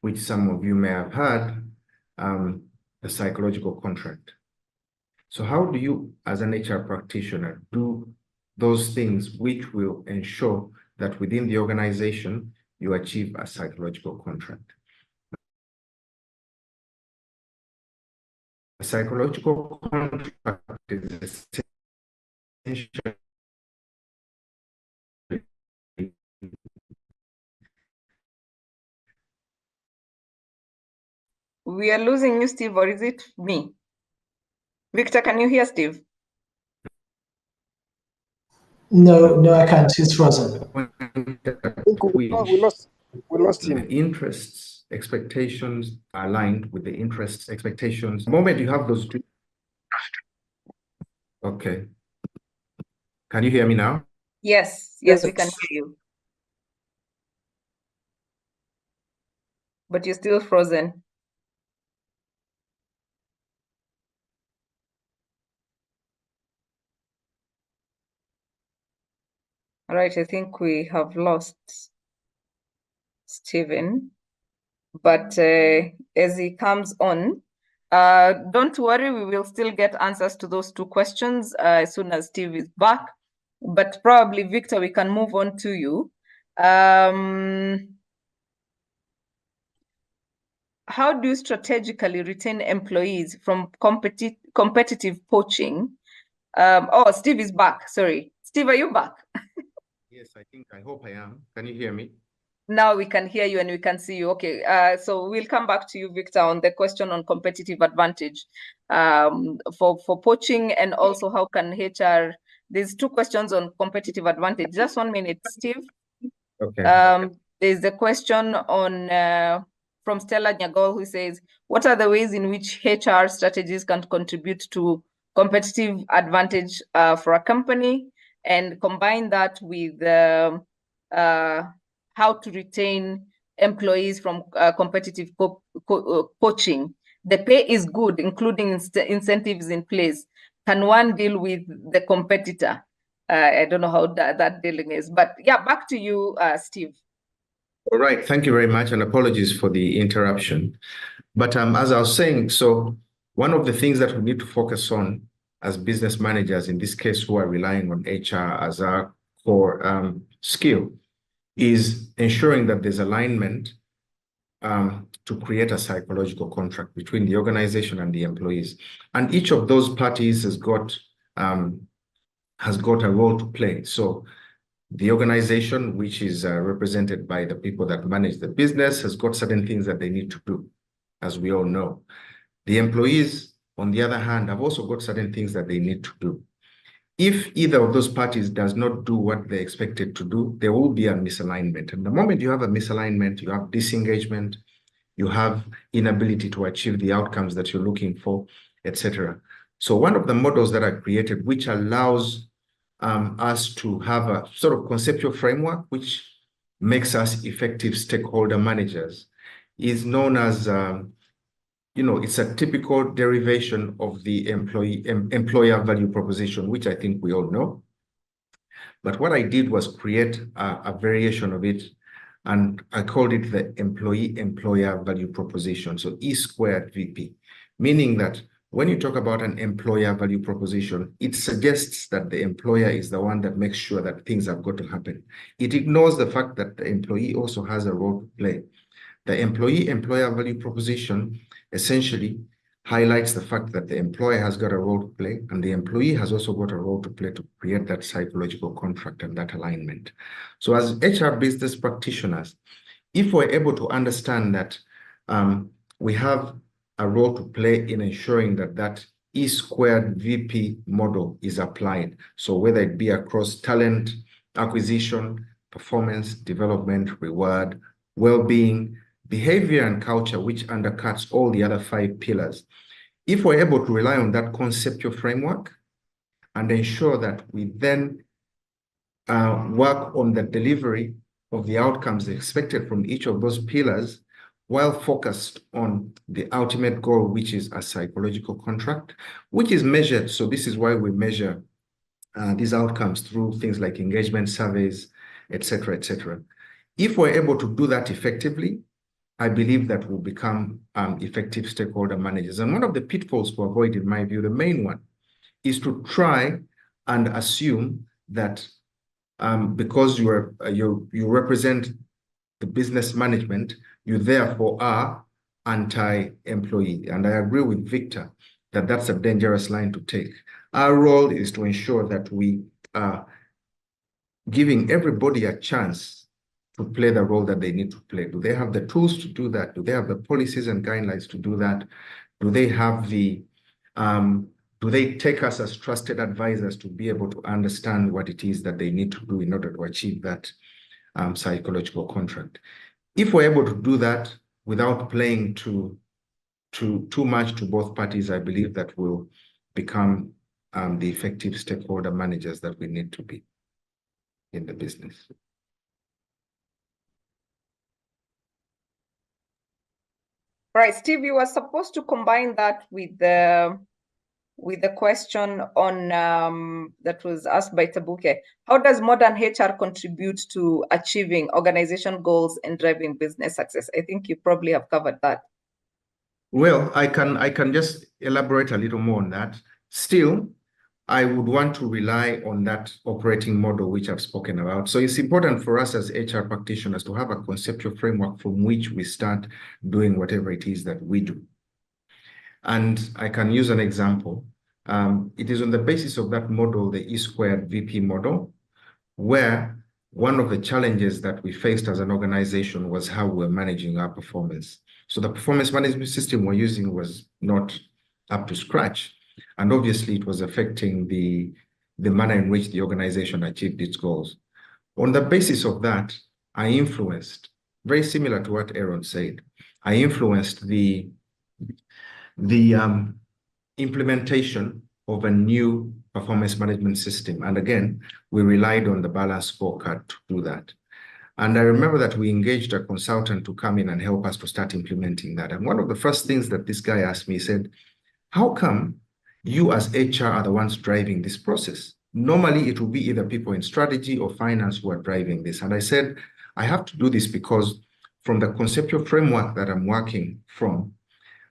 which some of you may have heard, the psychological contract. So how do you, as an HR practitioner, do those things which will ensure that within the organization, you achieve a psychological contract? A psychological contract is essential. We are losing you, Steve, or is it me? Victor, can you hear Steve? No, I can't. He's frozen. We lost him. The interests, expectations are aligned with the interests, expectations. The moment you have those two. Okay. Can you hear me now? Yes, we can hear you. But you're still frozen. All right, I think we have lost Stephen, but as he comes on, don't worry, we will still get answers to those two questions as soon as Steve is back. But probably, Victor, we can move on to you. How do you strategically retain employees from competitive poaching? Oh, Steve is back. Sorry. Steve, are you back? Yes, I hope I am. Can you hear me? Now we can hear you and we can see you. Okay, so we'll come back to you, Victor, on the question on competitive advantage for poaching, and also how can HR, there's two questions on competitive advantage. Just 1 minute, Steve. Okay. There's a question on from Stella Nyagol, who says, what are the ways in which HR strategies can contribute to competitive advantage for a company, and combine that with how to retain employees from competitive poaching? The pay is good, including incentives in place. Can one deal with the competitor? I don't know how that dealing is, but yeah, back to you, Steve. All right, thank you very much, and apologies for the interruption. But as I was saying, so one of the things that we need to focus on as business managers, in this case, who are relying on HR as our core skill, is ensuring that there's alignment to create a psychological contract between the organization and the employees. And each of those parties has got a role to play. So the organization, which is represented by the people that manage the business, has got certain things that they need to do, as we all know. The employees, on the other hand, have also got certain things that they need to do. If either of those parties does not do what they're expected to do, there will be a misalignment. And the moment you have a misalignment, you have disengagement, you have inability to achieve the outcomes that you're looking for, etc. So one of the models that I created, which allows us to have a sort of conceptual framework which makes us effective stakeholder managers, is known as, it's a typical derivation of the employer value proposition, which I think we all know. But what I did was create a variation of it, and I called it the employee-employer value proposition, so E squared VP, meaning that when you talk about an employer value proposition, it suggests that the employer is the one that makes sure that things have got to happen. It ignores the fact that the employee also has a role to play. The employee-employer value proposition essentially highlights the fact that the employer has got a role to play, and the employee has also got a role to play to create that psychological contract and that alignment. So as HR business practitioners, if we're able to understand that we have a role to play in ensuring that that E squared VP model is applied. So whether it be across talent acquisition, performance, development, reward, well-being, behavior and culture, which undercuts all the other 5 pillars. If we're able to rely on that conceptual framework and ensure that we then work on the delivery of the outcomes expected from each of those pillars, while focused on the ultimate goal, which is a psychological contract, which is measured. So this is why we measure these outcomes through things like engagement surveys, et cetera, et cetera. If we're able to do that effectively, I believe that we'll become effective stakeholder managers. And one of the pitfalls to avoid, in my view, the main one, is to try and assume that because you represent the business management, you therefore are anti-employee. And I agree with Victor that that's a dangerous line to take. Our role is to ensure that we are giving everybody a chance to play the role that they need to play. Do they have the tools to do that? Do they have the policies and guidelines to do that? Do they have the, do they take us as trusted advisors to be able to understand what it is that they need to do in order to achieve that psychological contract? If we're able to do that without playing too much to both parties, I believe that we'll become the effective stakeholder managers that we need to be in the business. Right, Steve, you were supposed to combine that with the question on that was asked by Tabuke. How does modern HR contribute to achieving organization goals and driving business success? I think you probably have covered that. Well, I can just elaborate a little more on that. Still, I would want to rely on that operating model which I've spoken about. So it's important for us as HR practitioners to have a conceptual framework from which we start doing whatever it is that we do. And I can use an example. It is on the basis of that model, the E-squared VP model, where one of the challenges that we faced as an organization was how we're managing our performance. So the performance management system we're using was not up to scratch. And obviously it was affecting the manner in which the organization achieved its goals. On the basis of that, I influenced, very similar to what Aaron said, I influenced the implementation of a new performance management system. And again, we relied on the balanced scorecard to do that. And I remember that we engaged a consultant to come in and help us to start implementing that. And one of the first things that this guy asked me, he said, how come you as HR are the ones driving this process? Normally, it will be either people in strategy or finance who are driving this. And I said, I have to do this because from the conceptual framework that I'm working from,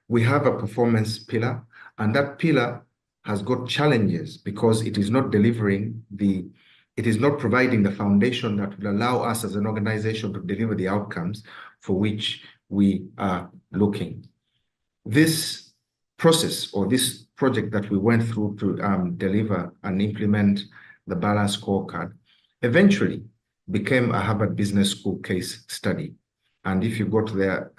we have a performance pillar, and that pillar has got challenges because it is not delivering it is not providing the foundation that will allow us as an organization to deliver the outcomes for which we are looking. This process or this project that we went through to deliver and implement the balanced scorecard eventually became a Harvard Business School case study. And if you go to their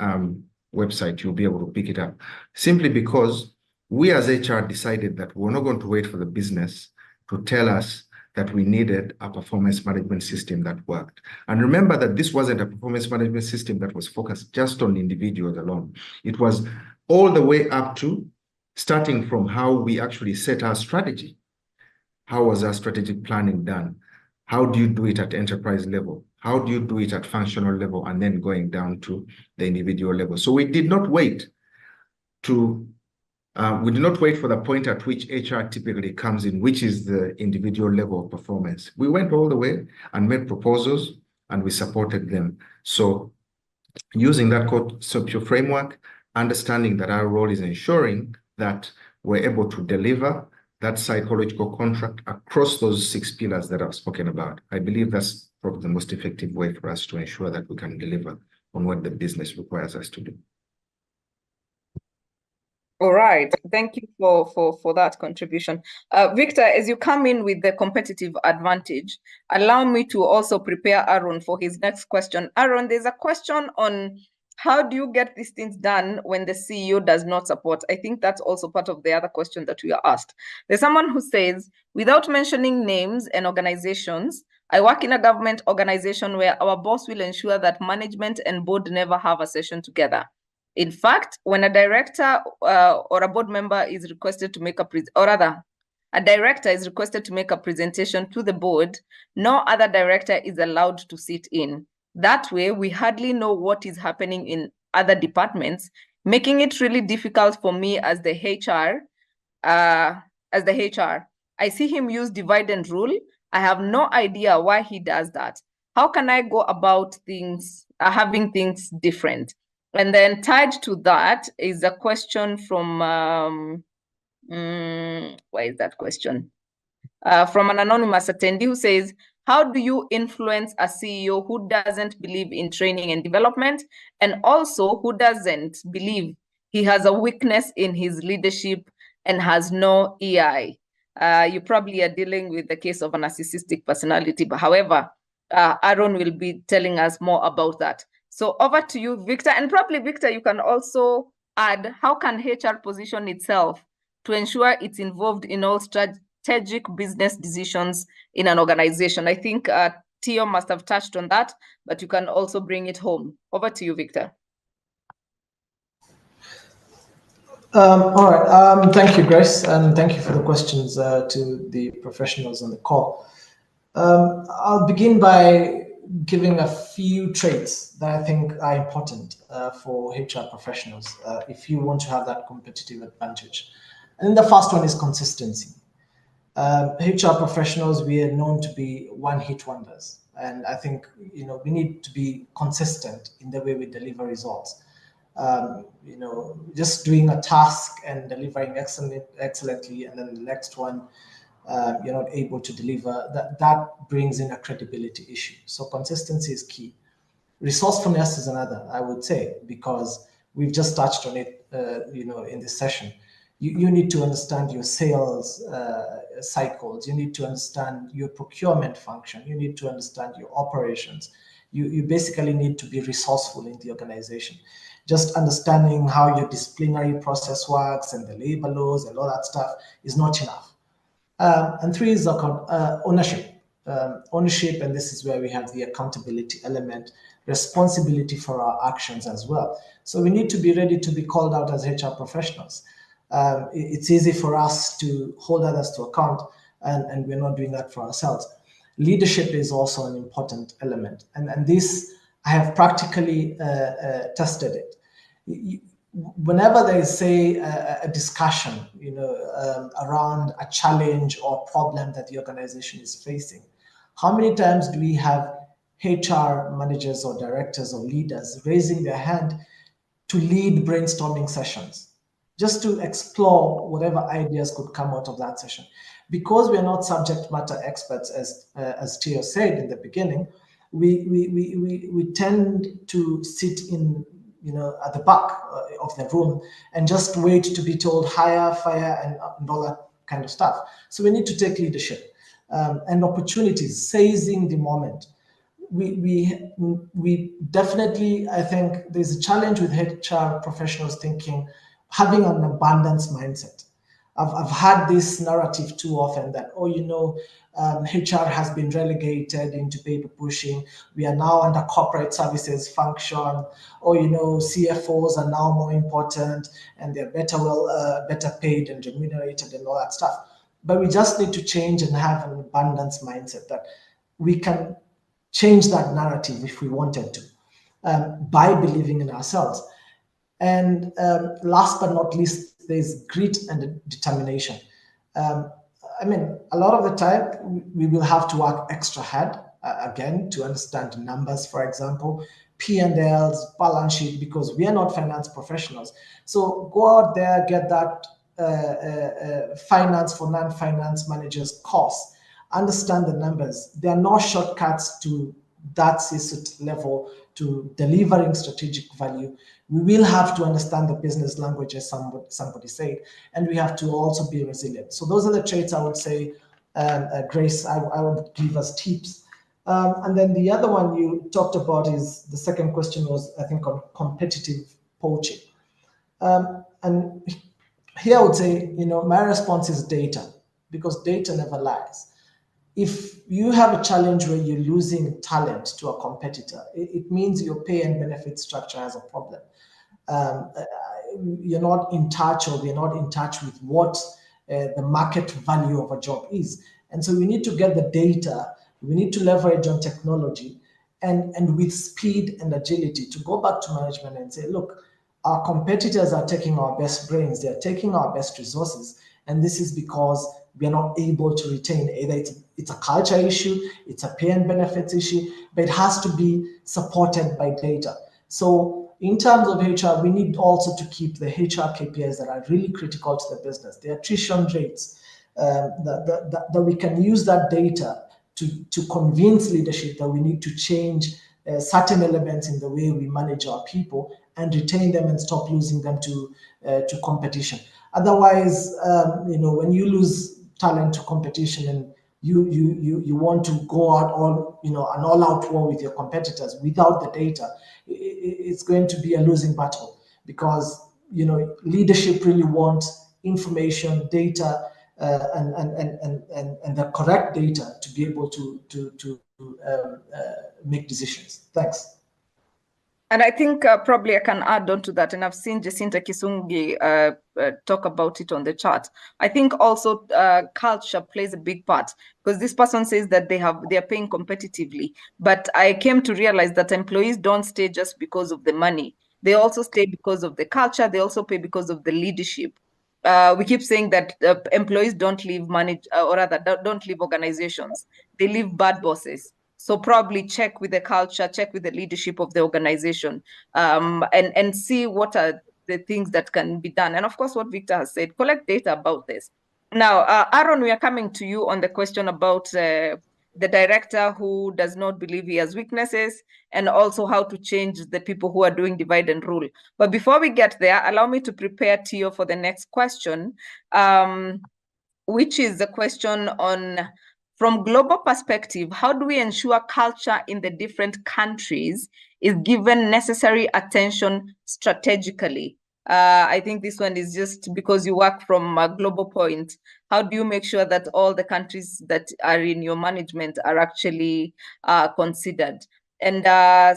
website, you'll be able to pick it up. Simply because we as HR decided that we're not going to wait for the business to tell us that we needed a performance management system that worked. And remember that this wasn't a performance management system that was focused just on individuals alone. It was all the way up to starting from how we actually set our strategy. How was our strategic planning done? How do you do it at enterprise level? How do you do it at functional level? And then going down to the individual level. So we did not wait for the point at which HR typically comes in, which is the individual level of performance. We went all the way and made proposals and we supported them. So using that conceptual framework, understanding that our role is ensuring that we're able to deliver that psychological contract across those 6 pillars that I've spoken about. I believe that's probably the most effective way for us to ensure that we can deliver on what the business requires us to do. All right, thank you for that contribution. Victor, as you come in with the competitive advantage, allow me to also prepare Aaron for his next question. Aaron, there's a question on how do you get these things done when the CEO does not support? I think that's also part of the other question that we are asked. There's someone who says, without mentioning names and organizations, I work in a government organization where our boss will ensure that management and board never have a session together. In fact, when a director or a board member is requested to make a director is requested to make a presentation to the board, no other director is allowed to sit in. That way, we hardly know what is happening in other departments, making it really difficult for me as the HR. I see him use divide and rule. I have no idea why he does that. How can I go about things, having things different? And then tied to that is a question from, where is that question? From an anonymous attendee who says, how do you influence a CEO who doesn't believe in training and development, and also who doesn't believe he has a weakness in his leadership and has no EI? You probably are dealing with the case of a narcissistic personality, but however, Aaron will be telling us more about that. So over to you, Victor, and probably Victor, you can also add, how can HR position itself to ensure it's involved in all strategic business decisions in an organization? I think Theo must have touched on that, but you can also bring it home. Over to you, Victor. All right. Thank you, Grace, and thank you for the questions to the professionals on the call. I'll begin by giving a few traits that I think are important for HR professionals if you want to have that competitive advantage. And the first one is consistency. HR professionals, we are known to be one-hit wonders. And I think, we need to be consistent in the way we deliver results. Just doing a task and delivering excellently, and then the next one, you're not able to deliver, that brings in a credibility issue. So consistency is key. Resourcefulness is another, I would say, because we've just touched on it, in this session. You need to understand your sales cycles. You need to understand your procurement function. You need to understand your operations. You basically need to be resourceful in the organization. Just understanding how your disciplinary process works and the labor laws and all that stuff is not enough. And three is ownership. Ownership, and this is where we have the accountability element, responsibility for our actions as well. So we need to be ready to be called out as HR professionals. It's easy for us to hold others to account, and we're not doing that for ourselves. Leadership is also an important element, and this, I have practically tested it. Whenever there is, say, a discussion, around a challenge or problem that the organization is facing, how many times do we have HR managers or directors or leaders raising their hand to lead brainstorming sessions, just to explore whatever ideas could come out of that session? Because we are not subject matter experts, as Theo said in the beginning, we tend to sit in, at the back of the room and just wait to be told hire, fire, and all that kind of stuff. So we need to take leadership and opportunities, seizing the moment. We definitely, I think there's a challenge with HR professionals having an abundance mindset. I've had this narrative too often that, HR has been relegated into paper pushing. We are now under corporate services function, or, CFOs are now more important and they're better paid and remunerated and all that stuff. But we just need to change and have an abundance mindset that we can change that narrative if we wanted to, by believing in ourselves. And last but not least, there's grit and determination. A lot of the time, we will have to work extra hard, again, to understand numbers, for example, P&Ls, balance sheet, because we are not finance professionals. So go out there, get that finance for non-finance managers course, understand the numbers. There are no shortcuts to that C-suite level to delivering strategic value. We will have to understand the business language, as somebody said, and we have to also be resilient. So those are the traits I would say, Grace, I would give as tips. And then the other one you talked about is, the second question was, I think, on competitive poaching. And here I would say, my response is data, because data never lies. if you have a challenge where you're losing talent to a competitor, it means your pay and benefit structure has a problem. You're not in touch, or we're not in touch with what the market value of a job is. And so we need to get the data, we need to leverage on technology and with speed and agility to go back to management and say, look, our competitors are taking our best brains, they're taking our best resources, and this is because we are not able to retain. Either it's a culture issue, it's a pay and benefits issue, but it has to be supported by data. So in terms of HR, we need also to keep the HR KPIs that are really critical to the business, the attrition rates, that we can use that data to convince leadership that we need to change certain elements in the way we manage our people and retain them and stop losing them to competition. Otherwise, when you lose talent to competition and you want to go out an all-out war with your competitors without the data, it's going to be a losing battle, because leadership really wants information, data, and the correct data to be able to make decisions. Thanks. And I think probably I can add on to that, and I've seen Jacinta Kisungi talk about it on the chat. I think also culture plays a big part, because this person says that they are paying competitively, but I came to realize that employees don't stay just because of the money. They also stay because of the culture. They also pay because of the leadership. We keep saying that employees don't leave or rather don't leave organizations. They leave bad bosses. So probably check with the culture, check with the leadership of the organization, and see what are the things that can be done. And of course, what Victor has said, collect data about this. Now, Aaron, we are coming to you on the question about the director who does not believe he has weaknesses, and also how to change the people who are doing divide and rule. But before we get there, allow me to prepare Tio for the next question, which is the question on, from global perspective, how do we ensure culture in the different countries is given necessary attention strategically? I think this one is just because you work from a global point. How do you make sure that all the countries that are in your management are actually considered? And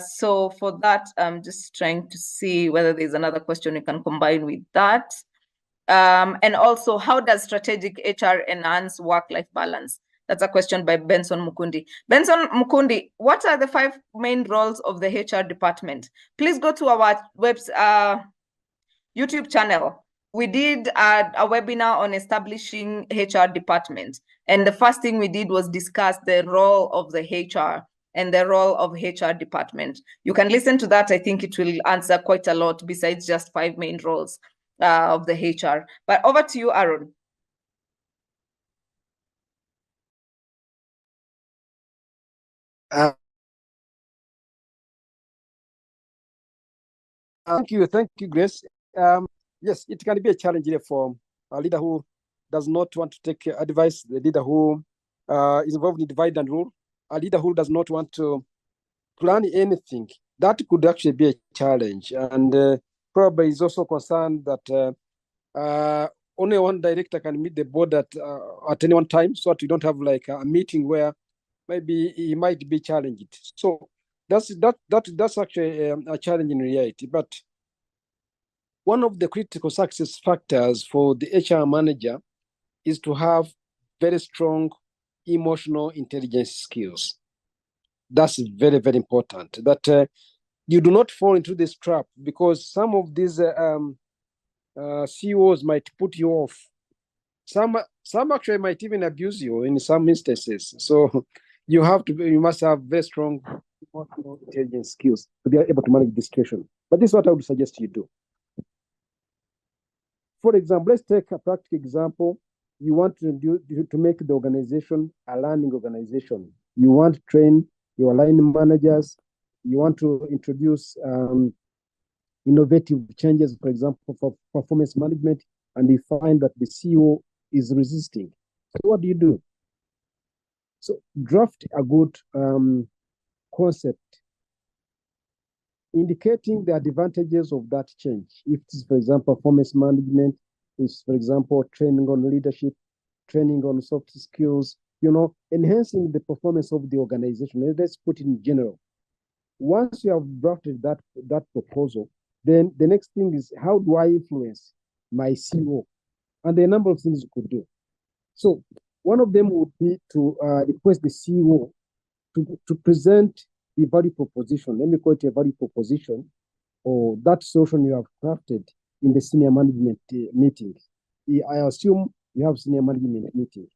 so for that, I'm just trying to see whether there's another question you can combine with that. And also, how does strategic HR enhance work-life balance? That's a question by Benson Mukundi. Benson Mukundi, what are the 5 main roles of the HR department? Please go to our YouTube channel. We did a webinar on establishing HR department. And the first thing we did was discuss the role of the HR and the role of HR department. You can listen to that. I think it will answer quite a lot besides just 5 main roles of the HR. But over to you, Aaron. Thank you, Grace. Yes, it can be a challenge for a leader who does not want to take advice, the leader who is involved in divide and rule, a leader who does not want to plan anything. That could actually be a challenge, and probably is also concerned that only one director can meet the board at any one time, so that you don't have like a meeting where maybe he might be challenged. So that's actually a challenge in reality. But one of the critical success factors for the HR manager is to have very strong emotional intelligence skills. That's very, very important, that you do not fall into this trap, because some of these CEOs might put you off. Some actually might even abuse you in some instances. So you must have very strong emotional intelligence skills to be able to manage this situation. But this is what I would suggest you do. For example, let's take a practical example. You want to make the organization a learning organization. You want to train your line managers. You want to introduce innovative changes, for example, for performance management, and you find that the CEO is resisting. So what do? So draft a good concept indicating the advantages of that change. If it's, for example, performance management, is, for example, training on leadership, training on soft skills, enhancing the performance of the organization. Let's put it in general. Once you have drafted that proposal, then the next thing is, how do I influence my CEO? And there are a number of things you could do. So one of them would be to request the CEO to present the value proposition. Let me call it a value proposition, or that solution you have crafted in the senior management meeting. I assume you have senior management meeting.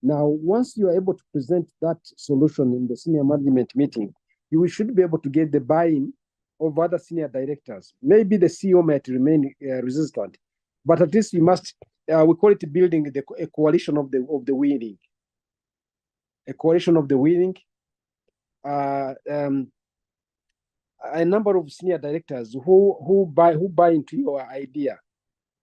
Now, once you are able to present that solution in the senior management meeting, you should be able to get the buy-in of other senior directors. Maybe the CEO might remain resistant, but at least you must, we call it building a coalition of the winning. A coalition of the winning. A number of senior directors who buy into your idea,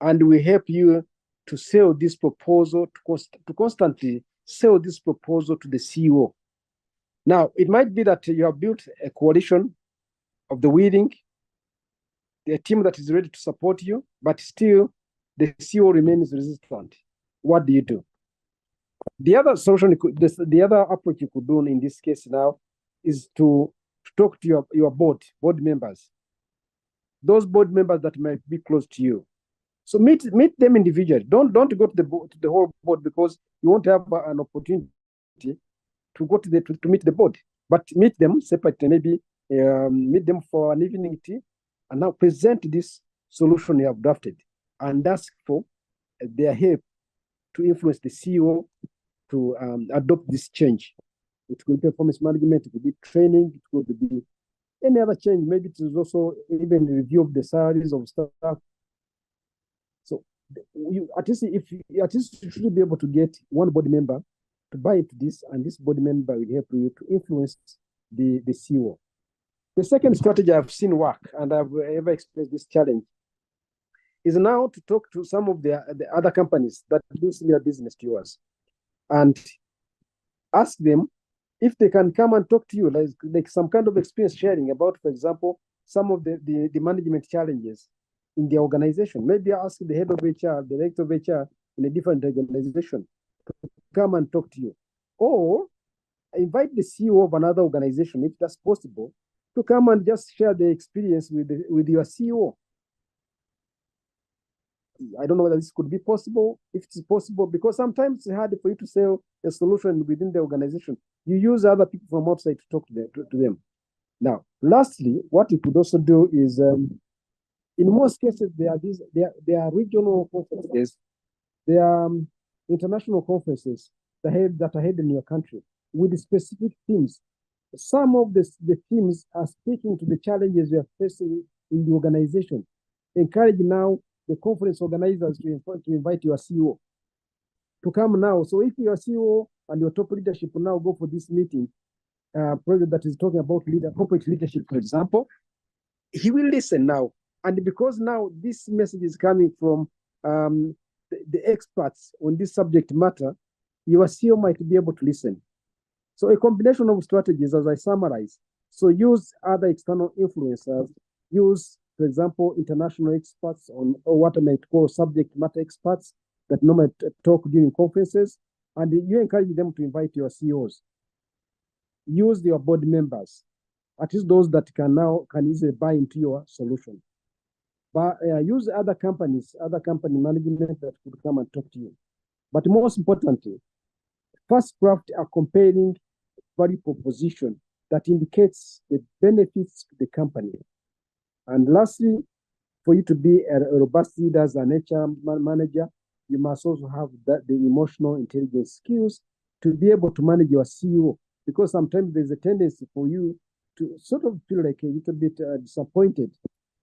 and we help you to sell this proposal, to constantly sell this proposal to the CEO. Now, it might be that you have built a coalition of the winning, a team that is ready to support you, but still the CEO remains resistant. What do you do? The other solution, the other approach you could do in this case now is to talk to your board members, those board members that might be close to you. So meet them individually. Don't go to the whole board, because you won't have an opportunity to go to meet the board. But meet them separately, maybe meet them for an evening tea, and now present this solution you have drafted and ask for their help to influence the CEO to adopt this change. It could be performance management, it could be training, it could be any other change. Maybe it is also even review of the salaries of staff. So you at least you should be able to get one board member to buy into this, and this board member will help you to influence the CEO. The second strategy I've seen work, and I've ever experienced this challenge, is now to talk to some of the other companies that do similar business to yours, and ask them if they can come and talk to you, like some kind of experience sharing about, for example, some of the management challenges in the organization. Maybe ask the head of HR, the director of HR in a different organization to come and talk to you. Or invite the CEO of another organization, if that's possible, to come and just share the experience with your CEO. I don't know whether this could be possible. If it's possible, because sometimes it's hard for you to sell a solution within the organization. You use other people from outside to talk to them. Now, lastly, what you could also do is, in most cases, there are regional conferences, there are international conferences that are held in your country with specific themes. Some of the themes are speaking to the challenges you are facing in the organization. Encourage now the conference organizers to invite your CEO to come now. So if your CEO and your top leadership will now go for this meeting, project that is talking about corporate leadership, for example, he will listen now. And because now this message is coming from the experts on this subject matter, your CEO might be able to listen. So a combination of strategies, as I summarize. So use other external influencers, use, for example, international experts or what I might call subject matter experts that normally talk during conferences, and you encourage them to invite your CEOs. Use your board members, at least those that can easily buy into your solution. But use other company management that could come and talk to you. But most importantly, first craft a compelling value proposition that indicates the benefits to the company. And lastly, for you to be a robust leader as an HR manager, you must also have the emotional intelligence skills to be able to manage your CEO, because sometimes there's a tendency for you to sort of feel like a little bit disappointed,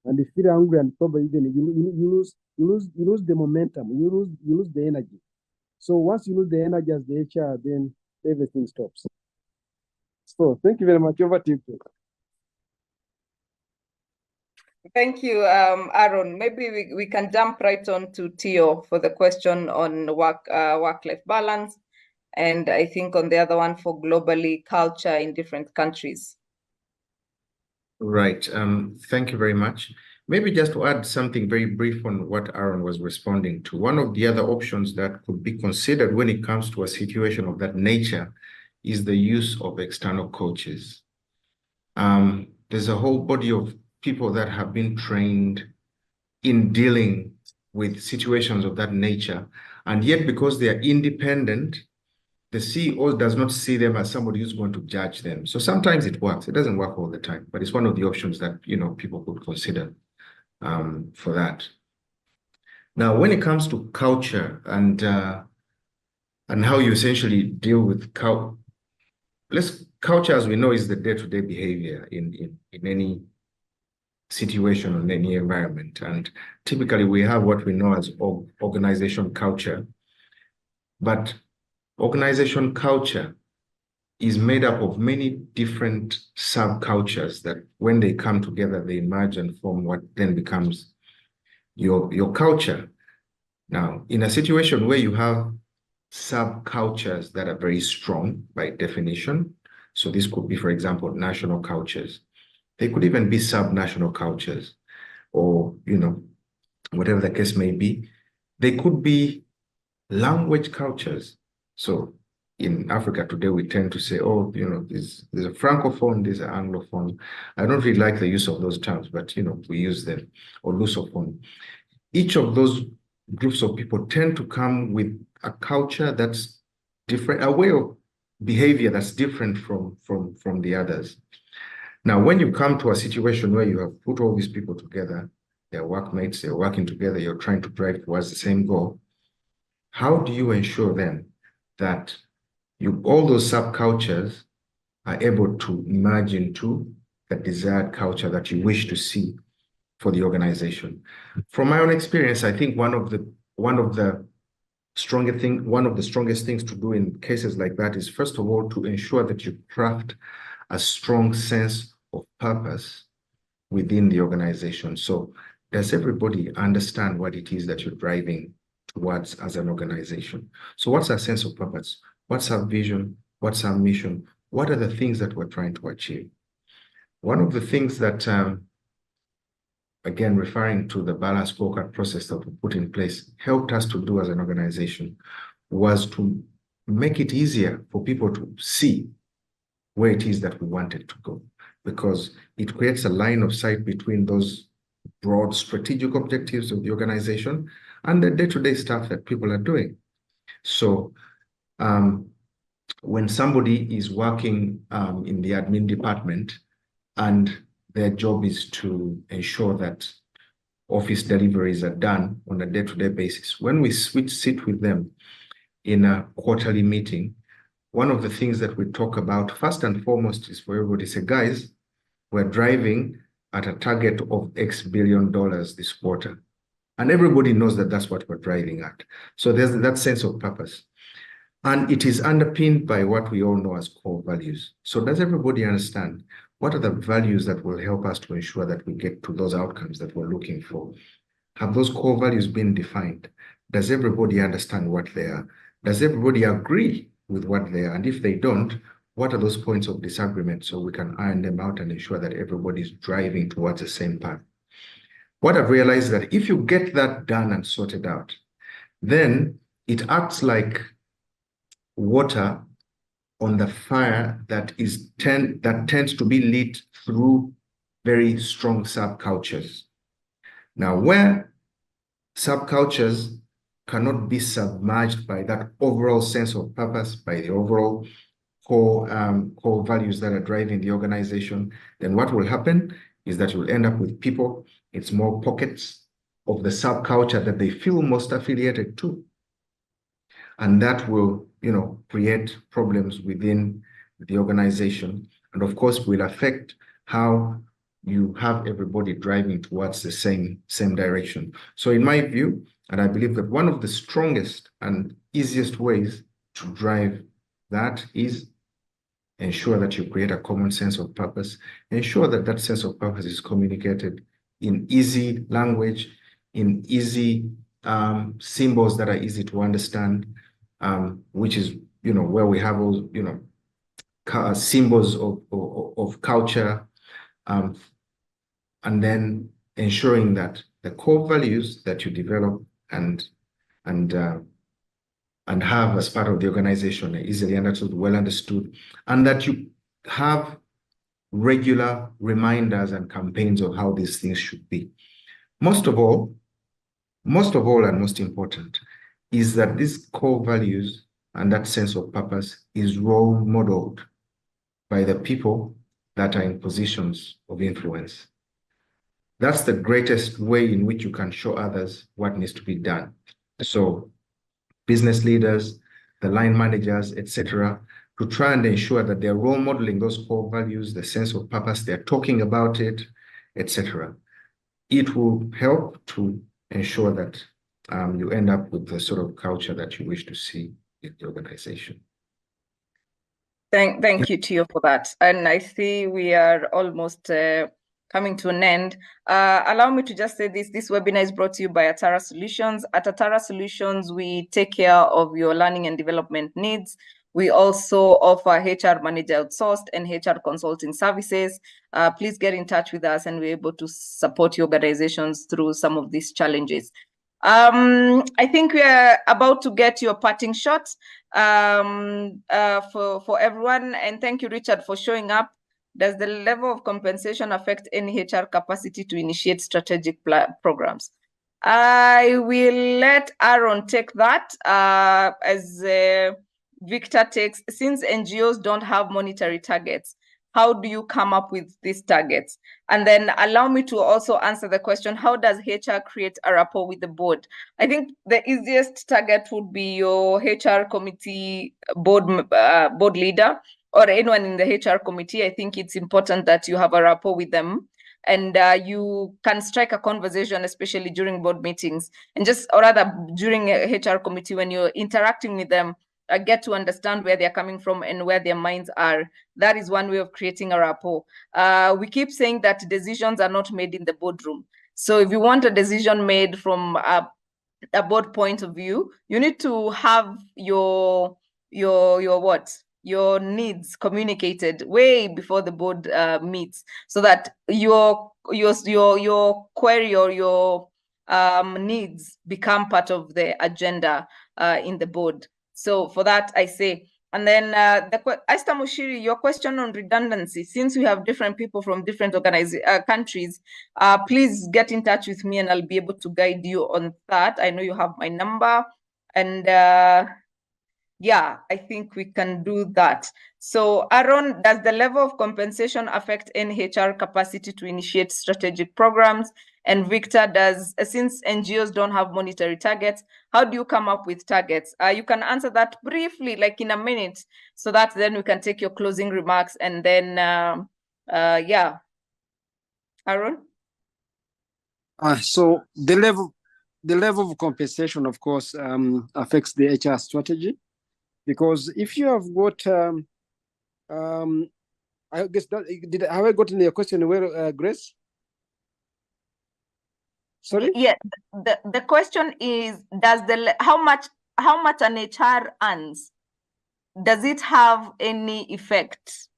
and you feel angry, and probably even you lose the momentum, you lose the energy. So once you lose the energy as the HR, then everything stops. So thank you very much. Over to you. Thank you, Aaron. Maybe we can jump right on to Theo for the question on work-life balance, and I think on the other one for globally culture in different countries. Right. Thank you very much. Maybe just to add something very brief on what Aaron was responding to, one of the other options that could be considered when it comes to a situation of that nature is the use of external coaches. There's a whole body of people that have been trained in dealing with situations of that nature, and yet because they are independent, the CEO does not see them as somebody who's going to judge them. So sometimes it works. It doesn't work all the time, but it's one of the options that people could consider for that. Now, when it comes to culture and how you essentially deal with culture, as we know, is the day-to-day behavior in any situation or in any environment. And typically we have what we know as organization culture. But organization culture is made up of many different subcultures that when they come together, they emerge and form what then becomes your culture. Now, in a situation where you have subcultures that are very strong by definition, so this could be, for example, national cultures. They could even be sub-national cultures, or, whatever the case may be. They could be language cultures. So in Africa today, we tend to say, oh, there's a francophone, there's an anglophone. I don't really like the use of those terms, but, we use them, or lusophone. Each of those groups of people tend to come with a culture that's different, a way of behavior that's different from the others. Now, when you come to a situation where you have put all these people together, they're workmates, they're working together, you're trying to drive towards the same goal, how do you ensure then that all those subcultures are able to merge into the desired culture that you wish to see for the organization? From my own experience, I think one of the strongest things to do in cases like that is, first of all, to ensure that you craft a strong sense of purpose within the organization. So does everybody understand what it is that you're driving towards as an organization? So what's our sense of purpose? What's our vision? What's our mission? What are the things that we're trying to achieve? One of the things that, again, referring to the balanced scorecard process that we put in place, helped us to do as an organization was to make it easier for people to see where it is that we wanted to go, because it creates a line of sight between those broad strategic objectives of the organization and the day-to-day stuff that people are doing. So when somebody is working in the admin department and their job is to ensure that office deliveries are done on a day-to-day basis, when we sit with them in a quarterly meeting, one of the things that we talk about first and foremost is for everybody to say, guys, we're driving at a target of X billion dollars this quarter. And everybody knows that that's what we're driving at. So there's that sense of purpose. And it is underpinned by what we all know as core values. So does everybody understand what are the values that will help us to ensure that we get to those outcomes that we're looking for? Have those core values been defined? Does everybody understand what they are? Does everybody agree with what they are? And if they don't, what are those points of disagreement so we can iron them out and ensure that everybody's driving towards the same path? What I've realized is that if you get that done and sorted out, then it acts like water on the fire that tends to be lit through very strong subcultures. Now, where subcultures cannot be submerged by that overall sense of purpose, by the overall core values that are driving the organization, then what will happen is that you'll end up with people, it's more pockets of the subculture that they feel most affiliated to. And that will, create problems within the organization. And of course, will affect how you have everybody driving towards the same direction. So in my view, and I believe that one of the strongest and easiest ways to drive that is ensure that you create a common sense of purpose, ensure that that sense of purpose is communicated in easy language, in easy symbols that are easy to understand, which is, where we have all, symbols of culture, and then ensuring that the core values that you develop and have as part of the organization are easily understood, well understood, and that you have regular reminders and campaigns of how these things should be. Most of all and most important is that these core values and that sense of purpose is role modeled by the people that are in positions of influence. That's the greatest way in which you can show others what needs to be done. So business leaders, the line managers, etc., to try and ensure that they're role modeling those core values, the sense of purpose, they're talking about it, etc. It will help to ensure that you end up with the sort of culture that you wish to see in the organization. Thank you, Tio, for that. And I see we are almost coming to an end. Allow me to just say this. This webinar is brought to you by Atara Solutions. At Atara Solutions, we take care of your learning and development needs. We also offer HR manager outsourced and HR consulting services. Please get in touch with us and we're able to support your organizations through some of these challenges. I think we are about to get your parting shot for everyone. And thank you, Richard, for showing up. Does the level of compensation affect any HR capacity to initiate strategic programs? I will let Aaron take that as Victor takes, since NGOs don't have monetary targets, how do you come up with these targets? And then allow me to also answer the question, how does HR create a rapport with the board? I think the easiest target would be your HR committee board leader or anyone in the HR committee. I think it's important that you have a rapport with them and you can strike a conversation, especially during board meetings and or rather during a HR committee when you're interacting with them, get to understand where they're coming from and where their minds are. That is one way of creating a rapport. We keep saying that decisions are not made in the boardroom. So if you want a decision made from a board point of view, you need to have your needs communicated way before the board meets, so that your query or your needs become part of the agenda in the board. So for that, I say, and then Esther Mushiri, your question on redundancy, since we have different people from different countries, please get in touch with me and I'll be able to guide you on that. I know you have my number and yeah, I think we can do that. So Aaron, does the level of compensation affect NHR capacity to initiate strategic programs? And Victor, since NGOs don't have monetary targets, how do you come up with targets? You can answer that briefly, like in a minute, so that then we can take your closing remarks and then, yeah. Aaron? So the level of compensation, of course, affects the HR strategy, because if you have got, I guess have I gotten your question where, Grace? Sorry? Yeah, the question is, how much an HR earns, does it have any effect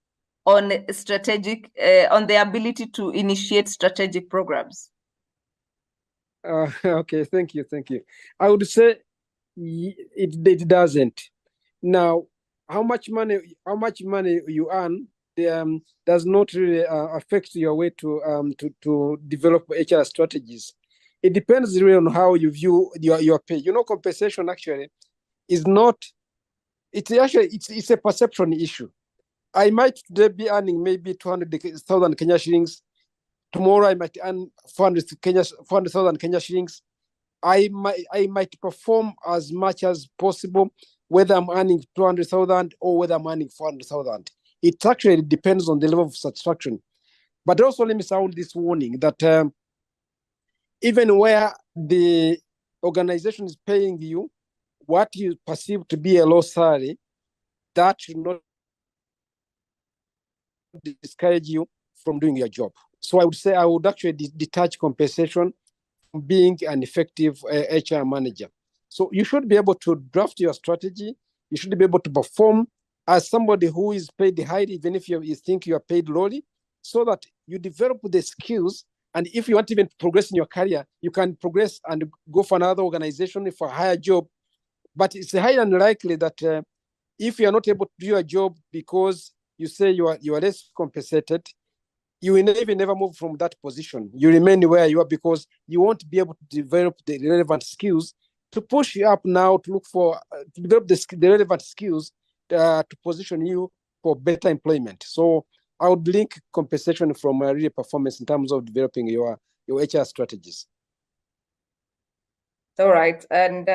on strategic, on the ability to initiate strategic programs? Okay, thank you. I would say it doesn't. Now, how much money you earn does not really affect your way to develop HR strategies. It depends really on how you view your pay. You know, compensation actually is not. It's a perception issue. I might today be earning maybe 200,000 Kenya shillings. Tomorrow I might earn 400,000 Kenya shillings. I might perform as much as possible, whether I'm earning 200,000 or whether I'm earning 400,000. It actually depends on the level of satisfaction. But also let me sound this warning that even where the organization is paying you what you perceive to be a low salary, that should not discourage you from doing your job. So I would say I would actually detach compensation from being an effective HR manager. So you should be able to draft your strategy. You should be able to perform as somebody who is paid highly, even if you think you are paid lowly, so that you develop the skills And if you want to even progress in your career, you can progress and go for another organization for a higher job. But it's highly unlikely that if you are not able to do your job because you say you are less compensated, you will never move from that position. You remain where you are because you won't be able to develop the relevant skills to push you up now to look for to develop the relevant skills to position you for better employment. So I would link compensation from real performance in terms of developing your HR strategies. All right. And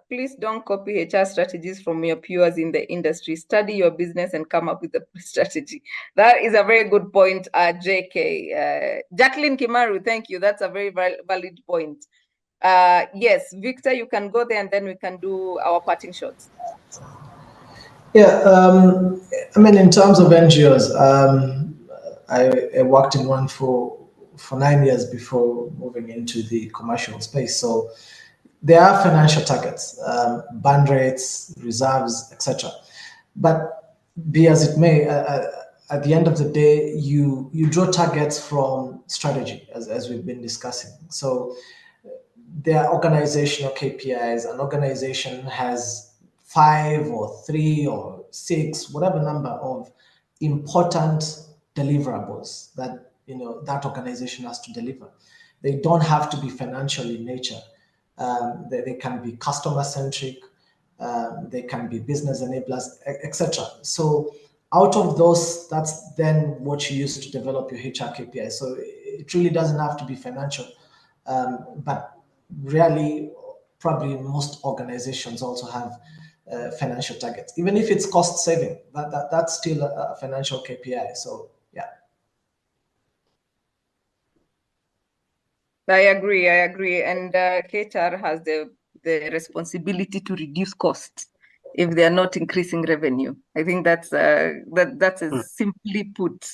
please don't copy HR strategies from your peers in the industry. Study your business and come up with a strategy. That is a very good point, JK. Jacqueline Kimaru, thank you. That's a very valid point. Yes, Victor, you can go there and then we can do our parting shots. Yeah, I mean, in terms of NGOs, I worked in one for 9 years before moving into the commercial space. So there are financial targets, burn rates, reserves, etc. But be as it may, at the end of the day, you draw targets from strategy, as we've been discussing. So there are organizational KPIs. An organization has 5 or 3 or 6, whatever number of important deliverables that that organization has to deliver. They don't have to be financial in nature. They can be customer centric. They can be business enablers, etc. So out of those, that's then what you use to develop your HR KPI. So it really doesn't have to be financial, but really, probably most organizations also have financial targets. Even if it's cost saving, that's still a financial KPI. So yeah. I agree. And HR has the responsibility to reduce costs if they are not increasing revenue. I think that's as simply put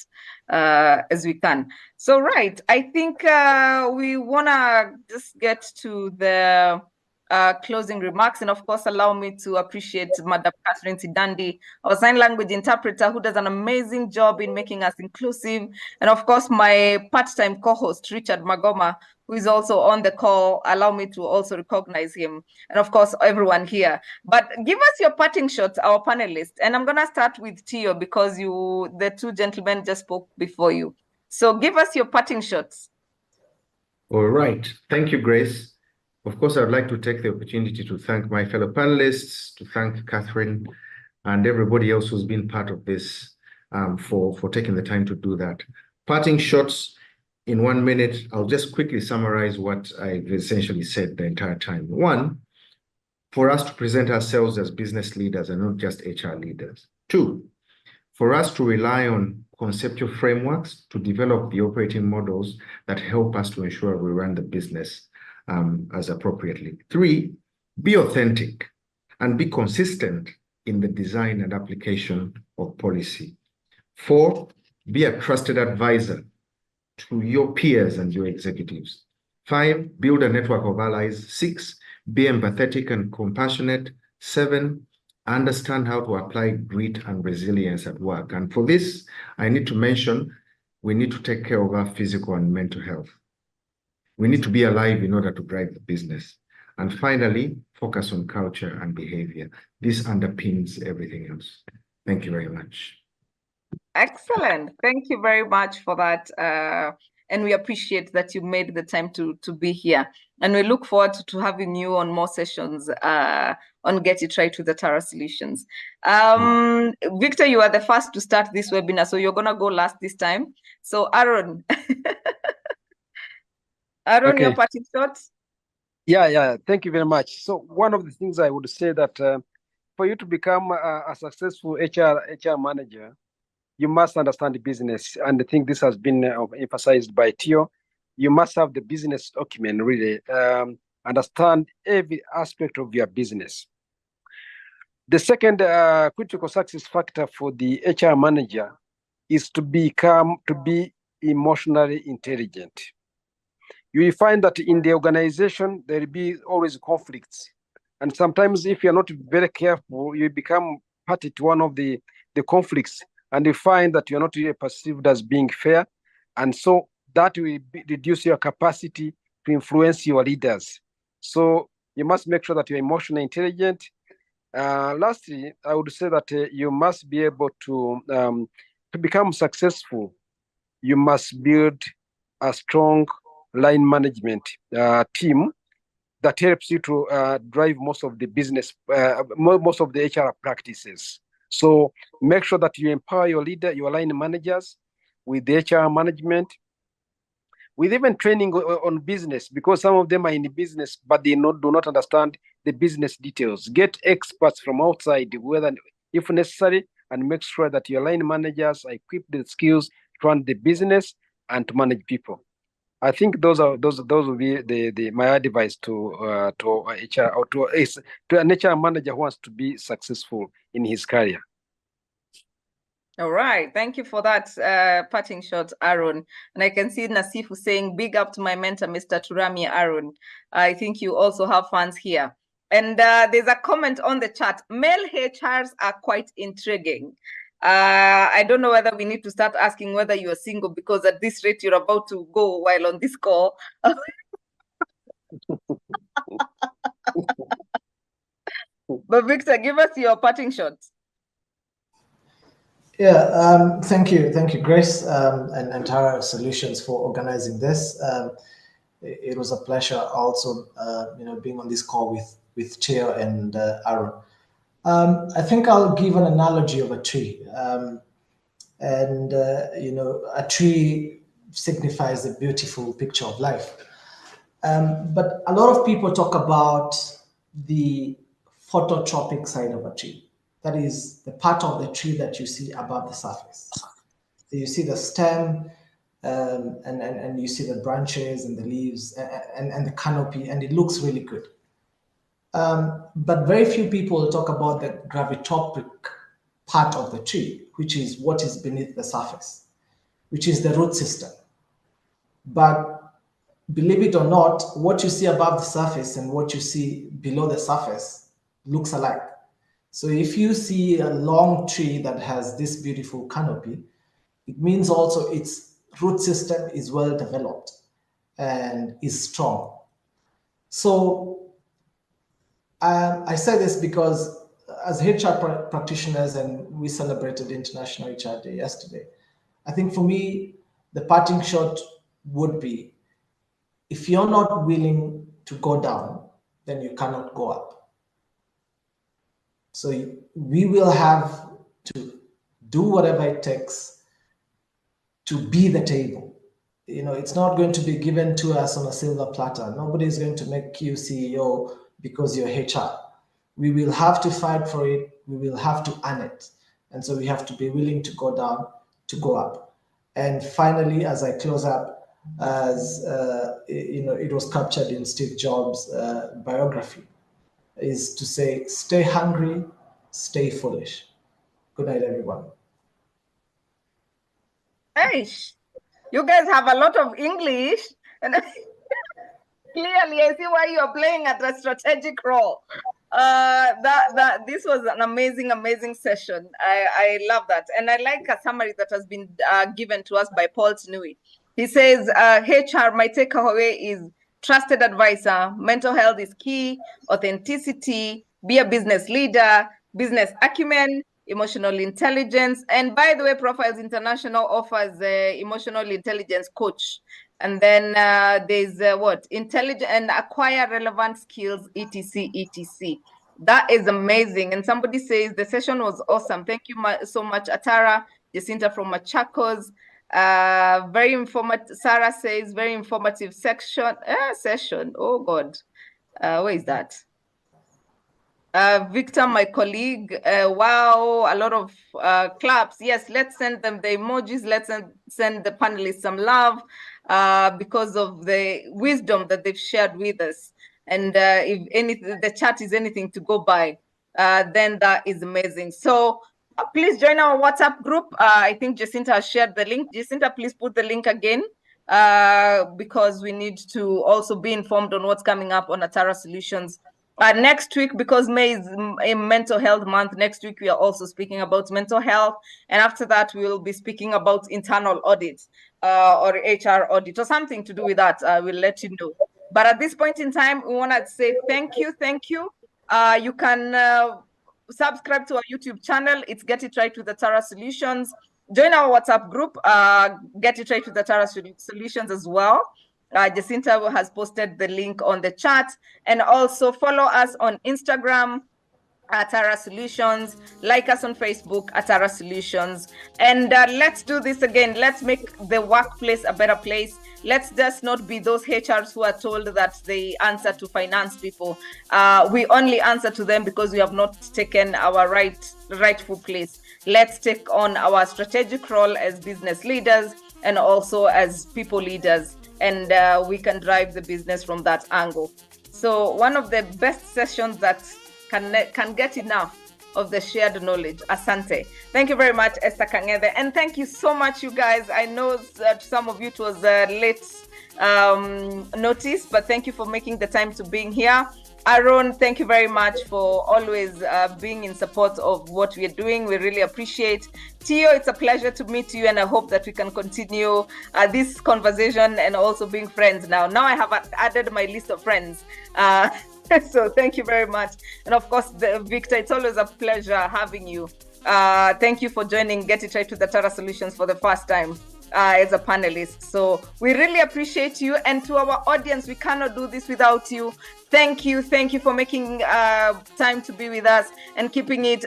as we can. So right, I think we wanna just get to the closing remarks, and of course, allow me to appreciate Madam Catherine Sidandi, our sign language interpreter, who does an amazing job in making us inclusive, and of course, my part-time co-host Richard Magoma, who is also on the call. Allow me to also recognize him, and of course, everyone here. But give us your parting shots, our panelists, and I'm gonna start with Tio because the two gentlemen just spoke before you. So give us your parting shots. All right, thank you, Grace. Of course, I'd like to take the opportunity to thank my fellow panelists, to thank Catherine and everybody else who's been part of this for taking the time to do that. Parting shots in 1 minute, I'll just quickly summarize what I've essentially said the entire time. 1, for us to present ourselves as business leaders and not just HR leaders. 2, for us to rely on conceptual frameworks to develop the operating models that help us to ensure we run the business as appropriately. 3, be authentic and be consistent in the design and application of policy. 4, be a trusted advisor to your peers and your executives. 5, build a network of allies. 6, be empathetic and compassionate. 7, understand how to apply grit and resilience at work. And for this, I need to mention, we need to take care of our physical and mental health. We need to be alive in order to drive the business. And finally, focus on culture and behavior. This underpins everything else. Thank you very much. Excellent. Thank you very much for that. And we appreciate that you made the time to be here. And we look forward to having you on more sessions on Get It Right with the Tara Solutions. Victor, you are the first to start this webinar, so you're going to go last this time. So Aaron, Aaron, Okay. your parting thoughts? Yeah. Thank you very much. So one of the things I would say that for you to become a successful HR manager, you must understand the business. And I think this has been emphasized by Tio. You must have the business document, really, understand every aspect of your business. The second critical success factor for the HR manager is to be emotionally intelligent. You will find that in the organization, there will be always conflicts. And sometimes if you're not very careful, you become party to one of the conflicts, and you find that you're not really perceived as being fair. And so that will reduce your capacity to influence your leaders. So you must make sure that you're emotionally intelligent. Lastly, I would say that you must be able to become successful. You must build a strong line management team that helps you to drive most of the business, most of the HR practices. So make sure that you empower your leader, your line managers with the HR management, with even training on business, because some of them are in the business, but they do not understand the business details. Get experts from outside, whether if necessary, and make sure that your line managers are equipped with skills to run the business and to manage people. I think those will be my advice to HR or to an HR manager who wants to be successful in his career. All right, thank you for that parting shot, Aaron. And I can see Nasifu saying, big up to my mentor, Mr. Turami Aaron. I think you also have fans here. And there's a comment on the chat. Male HRs are quite intriguing. I don't know whether we need to start asking whether you're single, because at this rate you're about to go while on this call. But Victor, give us your parting shot. Yeah, thank you, Grace, and Tara Solutions for organizing this. It was a pleasure also, being on this call with Chair and Aaron. I think I'll give an analogy of a tree, a tree signifies a beautiful picture of life. But a lot of people talk about the phototropic side of a tree. That is the part of the tree that you see above the surface. So you see the stem, and you see the branches and the leaves and the canopy, and it looks really good. But very few people talk about the gravitropic part of the tree, which is what is beneath the surface, which is the root system. But believe it or not, what you see above the surface and what you see below the surface looks alike. So if you see a long tree that has this beautiful canopy, it means also its root system is well developed and is strong. So I say this because as HR practitioners, and we celebrated International HR Day yesterday, I think for me, the parting shot would be, if you're not willing to go down, then you cannot go up. So we will have to do whatever it takes to be the table. It's not going to be given to us on a silver platter. Nobody is going to make you CEO because you're HR. We will have to fight for it. We will have to earn it. And so we have to be willing to go down to go up. And finally, as I close up, as it was captured in Steve Jobs' biography, is to say, stay hungry, stay foolish. Good night, everyone. Hey, you guys have a lot of English, and clearly I see why you're playing at a strategic role. This was an amazing session. I love that, and I like a summary that has been given to us by Paul Tinui. He says HR, my takeaway is trusted advisor, mental health is key, authenticity, be a business leader, business acumen, emotional intelligence. And by the way, Profiles International offers emotional intelligence coach. And then there's intelligent and acquire relevant skills, etc. That is amazing. And somebody says the session was awesome. Thank you so much, Atara, Jacinta from Machakos. Very informative. Sarah says very informative session. Oh God, where is that? Victor, my colleague, wow, a lot of claps. Yes, let's send them the emojis. Let's send the panelists some love because of the wisdom that they've shared with us. And if anything, the chat is anything to go by, then that is amazing. So please join our WhatsApp group. I think Jacinta has shared the link. Jacinta, please put the link again because we need to also be informed on what's coming up on Atara Solutions Next week, because May is a mental health month, next week we are also speaking about mental health. And after that, we will be speaking about internal audit or HR audit or something to do with that. We'll let you know. But at this point in time, we want to say thank you. You can subscribe to our YouTube channel. It's Get It Right with Atara Solutions. Join our WhatsApp group, Get It Right with Atara Solutions as well. Jacinta has posted the link on the chat, and also follow us on Instagram, Atara Solutions, like us on Facebook, Atara Solutions, and let's do this again. Let's make the workplace a better place. Let's just not be those HRs who are told that they answer to finance people. We only answer to them because we have not taken our rightful place. Let's take on our strategic role as business leaders and also as people leaders, and we can drive the business from that angle. So one of the best sessions that can get enough of the shared knowledge. Asante. Thank you very much, Esther Kang'ethe. And thank you so much, you guys. I know that some of you it was late notice, but thank you for making the time to being here. Aaron, thank you very much for always being in support of what we are doing. We really appreciate. Tio, it's a pleasure to meet you, and I hope that we can continue this conversation and also being friends now. Now I have added my list of friends. So thank you very much. And of course, Victor, it's always a pleasure having you. Thank you for joining Get It Right with Atara Solutions for the first time as a panelist. So we really appreciate you. And to our audience, we cannot do this without you. Thank you for making time to be with us and keeping it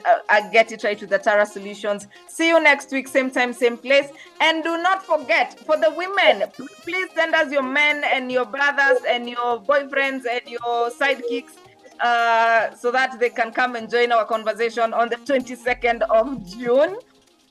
Get It Right with Atara Solutions. See you next week, same time, same place. And do not forget, for the women, please send us your men and your brothers and your boyfriends and your sidekicks so that they can come and join our conversation on the 22nd of June.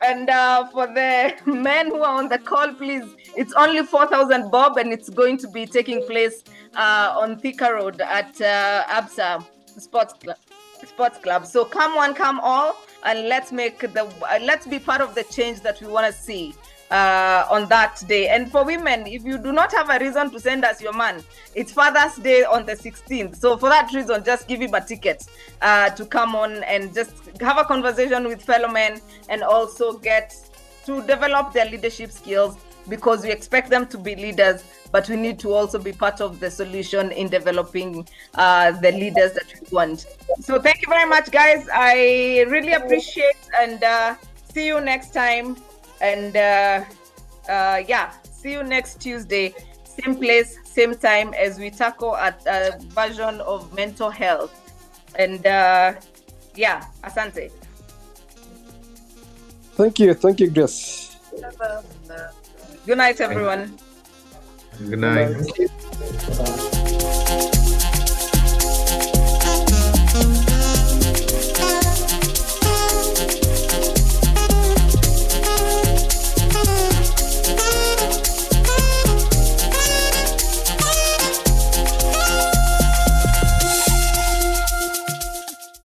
And for the men who are on the call, please, it's only 4,000 bob, and it's going to be taking place on Thika Road at Absa Sports Club. So come one, come all, and let's be part of the change that we want to see on that day. And for women, if you do not have a reason to send us your man, it's Father's Day on the 16th. So for that reason, just give him a ticket to come on and just have a conversation with fellow men, and also get to develop their leadership skills, because we expect them to be leaders, but we need to also be part of the solution in developing the leaders that we want. So thank you very much, guys. I really appreciate, and see you next time. And see you next Tuesday, same place, same time, as we tackle a version of mental health. And asante. Thank you, Grace. Good night, everyone. Good night. Bye-bye.